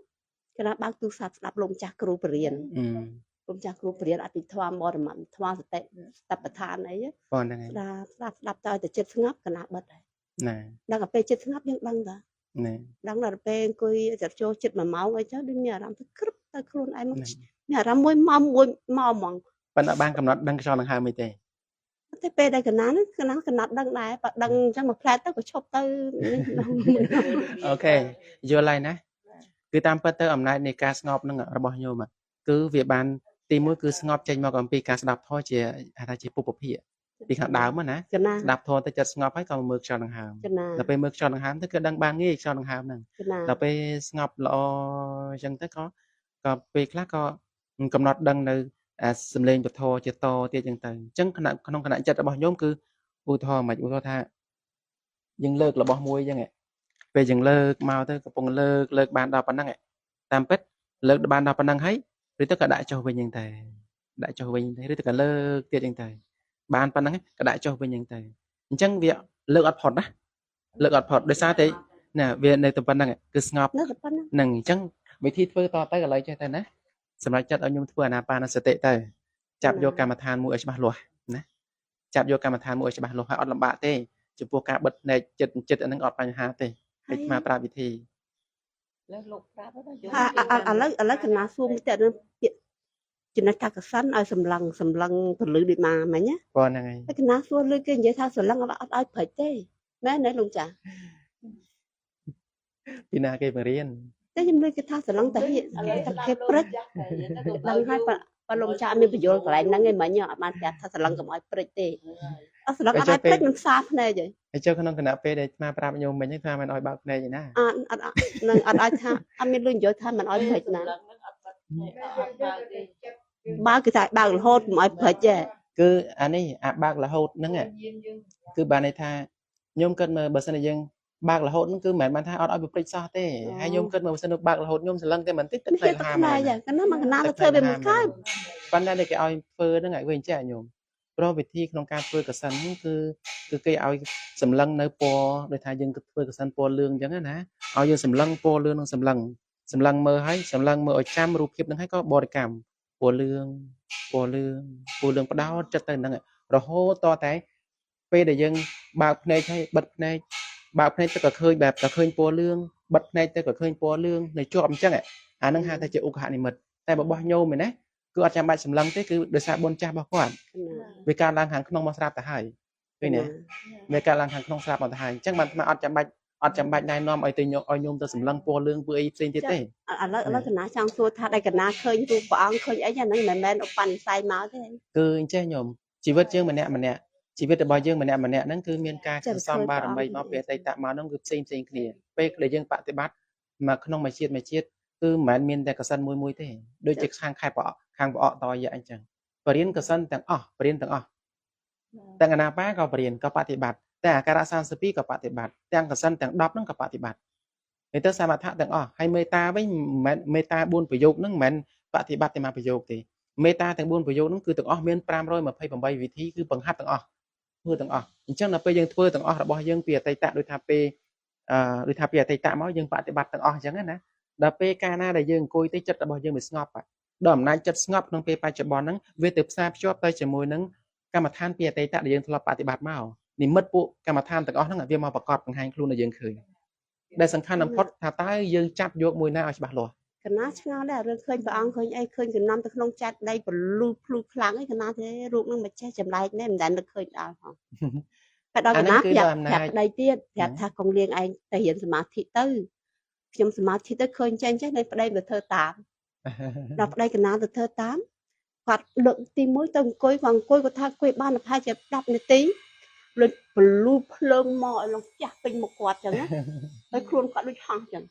កណាបើកទូរស័ព្ទស្ដាប់លោកម្ចាស់គ្រូបរៀនលោកម្ចាស់គ្រូបរៀនអភិធម្មបរមត្ថធម៌សតិស្តបដ្ឋានអីបងហ្នឹងហើយស្ដាប់ទៅឲ្យតែចិត្តស្ងប់កណាបិទហើយណាដល់ទៅពេលចិត្តស្ងប់យើងដឹងថា nè ដឹងដល់ពេលអង្គុយចិត្តចូលចិត្ត1ម៉ោងអីចឹងដូចមានអារម្មណ៍ទៅក្រឹបទៅខ្លួនឯងមកមានអារម្មណ៍1ម៉ោងហ្មង ប៉ុន្តែបានកំណត់ដឹងខ្យល់ដង្ហើមអីទេ តែពេលដែលកណាហ្នឹងកណាកំណត់ដឹងដែរបើដឹងអញ្ចឹងមួយផ្លែតទៅក៏ឈប់ទៅ អូខេយល់ហើយណាគឺតាមពិតទៅអំណាចនៃការស្ងប់នឹងរបស់ញោមគឺវាបានទីមួយគឺស្ងប់ចេញមកអំពីការស្ដាប់ធម៌ជាថាជាពុពភិពីខាងដើមណា កណា ស្ដាប់ធម៌ទៅចិត្តស្ងប់ហើយក៏មើលខ្យល់ដង្ហើម កណា ដល់ពេលមើលខ្យល់ដង្ហើមទៅគឺដឹងបានងាយខ្យល់ដង្ហើមហ្នឹង កណា ដល់ពេលស្ងប់ល្អអញ្ចឹងទៅក៏ពេលខ្លះក៏កំណត់ដឹងនៅសំឡេងពធជាតទៀតអញ្ចឹងទៅអញ្ចឹងក្នុងគណៈចិត្តរបស់ញោមគឺឧទាហរណ៍មិនឧទាហរណ៍ថាយើងលើករបស់មួយអញ្ចឹងពេលយើងលើកមកទៅកំពុងលើកបានដល់ប៉ុណ្ណឹងតាមពិតលើកបានដល់ប៉ុណ្ណឹងហើយឬទៅក៏ដាក់ចុះវិញអញ្ចឹងទៅដាក់ចុះវិញឬទៅក៏លើកទៀតអញ្ចឹងទៅបានប៉ុណ្ណឹងក៏ដាក់ចុះវិញអញ្ចឹងទៅអញ្ចឹងវាលើកអត់ផុតណាលើកអត់ផុតដោយសារតែណាវានៅតែប៉ុណ្ណឹងគឺស្ងប់ នៅតែប៉ុណ្ណឹង ហ្នឹងអញ្ចឹងវិធីធ្វើតទៅឥឡូវចេះទៅណាសម្រាប់ចិត្តឲ្យខ្ញុំធ្វើអាណាបានសតិទៅចាប់យកកម្មដ្ឋានមួយឲ្យច្បាស់លាស់ណាចាប់យកកម្មដ្ឋានមួយឲ្យច្បាស់លាស់ហើយអត់លំបាកទេចំពោះការបិទភ្នែកចិត្តអាហ្នឹងអត់បញ្ហាទេពេចមកប្រាប់វិធី លើលោកប្រាប់ទៅ ឥឡូវកណាសួរមួយទៀតរឿងពាក្យចំណុចថាកសិនឲ្យសម្លឹងពលឺដូចមកមិញណា ប៉ុណ្្នឹងហើយ ហើយកណាសួរលឺគេនិយាយថាសម្លឹងអត់ឲ្យព្រិចទេមែនទេលោកចា ពីណាគេបង្រៀន តែខ្ញុំលឺគេថាសម្លឹងតាហៀតែគេព្រិចដឹងហើយបើលោកចាមានបញ្យល់កន្លែងហ្នឹងឯងមិញអត់បានប្រាប់ថាសម្លឹងកុំឲ្យព្រិចទេអត់សម្លឹងអត់ឲ្យព្រិចនឹងផ្សារភ្នែកទេ ហើយចុះក្នុងគណៈពេលដែលស្មាប្រាប់ខ្ញុំមិញហ្នឹងថាមិនឲ្យបើកភ្នែកឯណា អត់នឹងអត់ឲ្យថាអត់មានលឺនិយាយថាមិនឲ្យព្រិចណាបើគេថាបើករហូតកុំឲ្យព្រិចទេ គឺអានេះអាបើករហូតហ្នឹងគឺបានន័យថាខ្ញុំគិតមើលបើសិនជាយើងបើករហូតហ្នឹងគឺមិនមែនបានថាអត់ឲ្យប្រព្រឹត្តសោះទេហើយខ្ញុំគិតមើលបើសិនបើករហូតខ្ញុំសន្លឹងតែមិនតិចទឹក វា ទៅ ទឹក ហាម ផ្លែចាកណាមកកណាទៅធ្វើវាមិនកើត ប៉ុន្តែគេឲ្យធ្វើហ្នឹងឲ្យវិញចេះខ្ញុំព្រោះវិធីក្នុងការធ្វើកសិនហ្នឹងគឺគេឲ្យសម្លឹងនៅពណ៌ដូចថាយើងធ្វើកសិនពណ៌លឿងអញ្ចឹងណាឲ្យយើងសម្លឹងពណ៌លឿងនឹងសម្លឹងមើលឲ្យសម្លឹងមើលឲ្យចាំរូបភាពហ្នឹងឲ្យក៏បរិកម្មពណ៌លឿងផ្ដោតចិត្តទៅហ្នឹងរហូតតតែពេលដែលយើងបើកភ្នែកឲ្យបិទភ្នែកបើកភ្នែកទៅក៏ឃើញបែបក៏ឃើញពណ៌លឿងបិទភ្នែកទៅក៏ឃើញពណ៌លឿងនៅជាប់អញ្ចឹងអាហ្នឹងហៅថាជាឧក្ខនិមិត្តតែរបស់ញោមឯណាគឺអត់ចាំបាច់សម្លឹងទេគឺដោយសារបុណ្យចាស់របស់គាត់វាកើតឡើងខាងក្នុងមកស្រាប់ទៅហើយឃើញទេវាកើតឡើងខាងក្នុងស្រាប់មកទៅហើយអញ្ចឹងបានអត់ចាំបាច់ណែនាំឲ្យញោមទៅសម្លឹងពណ៌លឿងធ្វើអីផ្សេងទៀតទេ ឥឡូវកណាចង់សួរថាដែលកណាឃើញរូបព្រះអង្គឃើញអីហ្នឹងមិនមែនឧបនិស្ស័យមកទេ គឺអញ្ចេះញោមជីវិតយើងម្នាក់ជីវិតរបស់យើងម្នាក់ហ្នឹងគឺមានការសន្សំបារមីមកពីអតីតមកហ្នឹងគឺផ្សេងគ្នាពេលដែលយើងបប្រតិបត្តិមកក្នុងមួយជាតិគឺមិនមែនមានតែកសិនមួយទេដូចជាខាងខែប្រអកខាងប្រអកតរយៈអញ្ចឹងបរិញ្ញាកសិនទាំងអស់ទាំងអាណាបាក៏បរិញ្ញាក៏បប្រតិបត្តិតែអាការៈ32ក៏បប្រតិបត្តិទាំងកសិនទាំង10ហ្នឹងក៏បប្រតិបត្តិហើយទៅសមថៈទាំងអស់ហើយមេត្តាវិញមិនមែនមេត្តា4ប្រយោគហ្នឹងមិនមែនបប្រតិបត្តិតែមួយប្រយោគទេមេត្តាទាំង4ប្រយោគហ្នឹងគឺទាំងអស់មាន528វិធីគឺបង្ហាត់ទាំងអស់ធ្វើទាំងអស់អញ្ចឹងដល់ពេលយើងធ្វើទាំងអស់របស់យើងពីអតីតដូចថាពេលពីអតីតមកយើងបប្រតិបត្តិទាំងអស់អញ្ចឹងណាដល់ពេលកាលណាដែលយើងអង្គុយទៅចិត្តរបស់យើងវាស្ងប់ដល់អំណាចចិត្តស្ងប់ក្នុងពេលបច្ចុប្បន្នហ្នឹងវាទៅផ្សារភ្ជាប់ទៅជាមួយនឹងកម្មដ្ឋានពីអតីតដែលយើងធ្លាប់បប្រតិបត្តិមកនិមិត្តពួកកម្មដ្ឋានទាំងអស់ហ្នឹងវាមកប្រកបបង្ហាញខ្លួនឲ្យយើងឃើញដែលសំខាន់បំផុតថាតើយើងចាប់យកមួយណាឲ្យច្បាស់លាស់ កណាឆ្ងល់ដែររឿងឃើញព្រះអង្គឃើញអីឃើញកំណំទៅក្នុងចាត់ដីពលូភ្លុខ្លាំងអីកណាទេរូបនឹងមិនចេះចម្លែកទេមិនដែលនឹកឃើញដល់ផងតែដល់កណាប្រាប់ប្តីទៀតប្រាប់ថាកុំលៀងឯងទៅរៀនសមាធិទៅខ្ញុំសមាធិទៅឃើញចេញចេះនៅប្តីទៅធ្វើតាមដល់ប្តីកណាទៅធ្វើតាមគាត់លើកទី1ទៅអង្គុយគាត់ថាអង្គុយបានប្រហែលជា10នាទីលុយពលូភ្លើងមកឲ្យលោកចាស់ពេញមុខគាត់ចឹងណាហើយខ្លួនគាត់ដូចហោះចឹង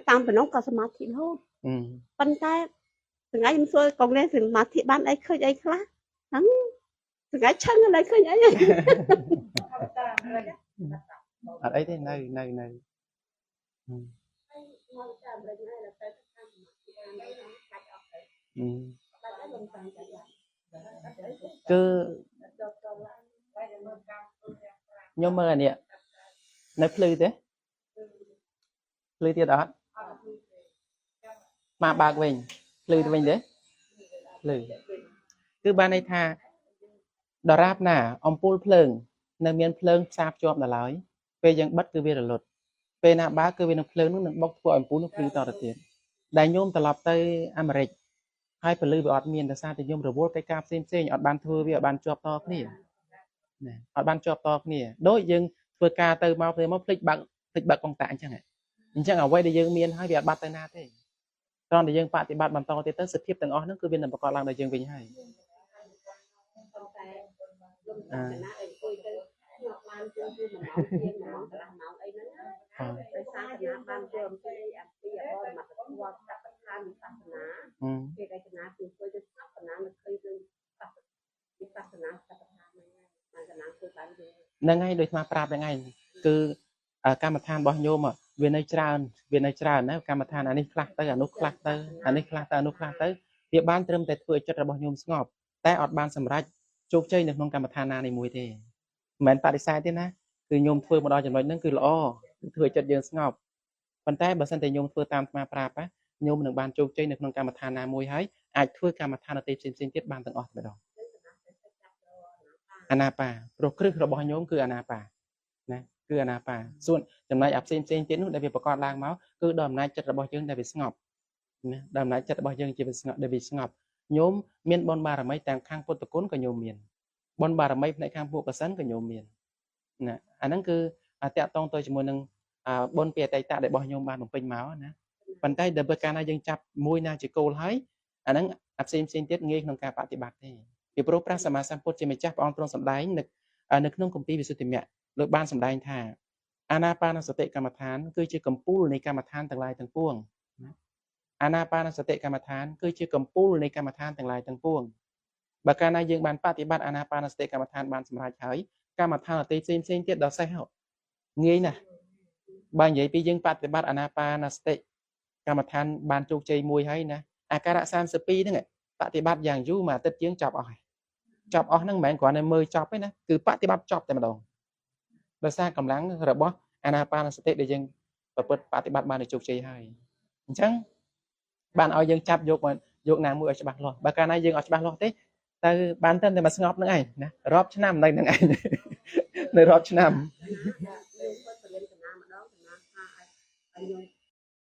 តាមបំណងក៏សមាធិរហូតប៉ុន្តែថ្ងៃខ្ញុំសួរកងនេះសមាធិបានអីឃើញអីខ្លះហ្នឹងថ្ងៃឆឹងឡើយឃើញអី អត់អីទេនៅគឺខ្ញុំមើលអានេះនៅភ្លឺទេភ្លឺទៀតអត់មកបើកវិញភ្លឺទៅវិញទេភ្លឺគឺបានន័យថាដរាបណាអំពូលភ្លើងនៅមានភ្លើងផ្សារភ្ជាប់ដល់ឡើយពេលយើងបិទគឺវារលត់ ពេលណាបើគឺវានឹងភ្លើងនឹងបុកធ្វើឲ្យអំពូលនឹងភ្លឺតទៅទៀតដែលញោមត្រឡប់ទៅអាមេរិកហើយពលឺវាអត់មានដោយសារតែញោមរវល់កិច្ចការផ្សេងអត់បានធ្វើវាអត់បានជាប់តគ្នាណាអត់បានជាប់តគ្នាដូចយើងធ្វើការទៅមកភ្លេចបើកកុងតាក់អញ្ចឹងអ្វីដែលយើងមានហើយវាអត់បាត់ទៅណាទេគ្រាន់តែយើងបប្រតិបត្តិបន្តទៀតទៅសភាពទាំងអស់ហ្នឹងគឺវានឹងប្រកបឡើងដោយយើងវិញហើយបានជួយមួយម៉ោងជាង1ម៉ោងកន្លះម៉ោងអីហ្នឹងដោយសារគណៈបានចូលអំពីអបរមត្តធម៌បឋានវិបស្សនាពេលដែលគណៈជួយទៅស្ដាប់គណៈនៅឃើញរឿងវិបស្សនាបឋានហ្នឹងគណៈជួយបានហ្នឹងហើយដោយស្មាប្រាប់ហ្នឹងហើយគឺកម្មដ្ឋានរបស់ញោមវានៅច្រើនណាកម្មដ្ឋានអានេះខ្លះទៅអានោះខ្លះទៅអានេះខ្លះទៅអានោះខ្លះទៅវាបានត្រឹមតែធ្វើឲ្យចិត្តរបស់ញោមស្ងប់តែអត់បានសម្រេចជោគជ័យនៅក្នុងកម្មដ្ឋានណានីមួយទេមិនមែនបដិសេធទេណាគឺញោមធ្វើមកដល់ចំណុចហ្នឹងគឺល្អធ្វើឲ្យចិត្តយើងស្ងប់ប៉ុន្តែបើសិនតែញោមធ្វើតាមស្មាប្រាប់ញោមនឹងបានជោគជ័យនៅក្នុងកម្មដ្ឋានណាមួយហើយអាចធ្វើកម្មដ្ឋានដទៃផ្សេងទៀតបានទាំងអស់តែម្ដងអាណាបាព្រោះគ្រឹះរបស់ញោមគឺអាណាបាណាគឺអាណាបាส่วนចំណែកអាផ្សេងទៀតនោះដែលវាប្រកបឡើងមកគឺដោយអំណាចចិត្តរបស់យើងដែលវាស្ងប់ណាដោយអំណាចចិត្តរបស់យើងជាវាស្ងប់ដែលវាស្ងប់ញោមមានបុណ្យបារមីទាំងខាងពុទ្ធគុណក៏ញោមមានបុណ្យបារមីផ្នែកខាងពួកកសិនក៏ញោមមានណាអាហ្នឹងគឺតាក់តងទៅជាមួយនឹងបុណ្យពីអតីតដែលរបស់ញោមបានបំពេញមកណាប៉ុន្តែដល់ពេលកាលណាយើងចាប់មួយណាជាគោលហើយអាហ្នឹងអាផ្សេងទៀតងាយក្នុងការបប្រតិបត្តិទេពីព្រោះព្រះសម្មាសម្ពុទ្ធជាម្ចាស់ព្រះអង្គទ្រង់សម្ដែងនៅក្នុងគម្ពីរវិសុទ្ធិមគ្គលោកបានសម្ដែងថាអានាបានសតិកម្មដ្ឋានគឺជាកម្ពូលនៃកម្មដ្ឋានទាំងឡាយទាំងពួងណាអានាបានសតិកម្មដ្ឋានគឺជាកម្ពូលនៃកម្មដ្ឋានទាំងឡាយទាំងពួងបើកាលណាយើងបានបប្រតិបត្តិអានាបានសតិកម្មដ្ឋានបានសម្រេចហើយកម្មដ្ឋានអតីតផ្សេងទៀតដល់សេះងាយណាស់បើនិយាយពីយើងបប្រតិបត្តិអានាបានសតិកម្មដ្ឋានបានជោគជ័យមួយហើយណាអាការៈ32ហ្នឹងបប្រតិបត្តិយ៉ាងយូរមួយអាទិត្យជាងចប់អស់ហើយចប់អស់ហ្នឹងមិនមែនគ្រាន់តែមើលចប់ទេណាគឺបប្រតិបត្តិចប់តែម្ដងដោយសារកម្លាំងរបស់អានាបានសតិដែលយើងប្រព្រឹត្តបប្រតិបត្តិបានជោគជ័យហើយអញ្ចឹងបានឲ្យយើងចាប់យកណាមួយឲ្យច្បាស់លាស់បើកាលណាយើងអត់ច្បាស់លាស់ទេទៅបានតែមកស្ងប់នឹងឯងណារាប់ឆ្នាំនៅនឹងឯងនៅរាប់ឆ្នាំ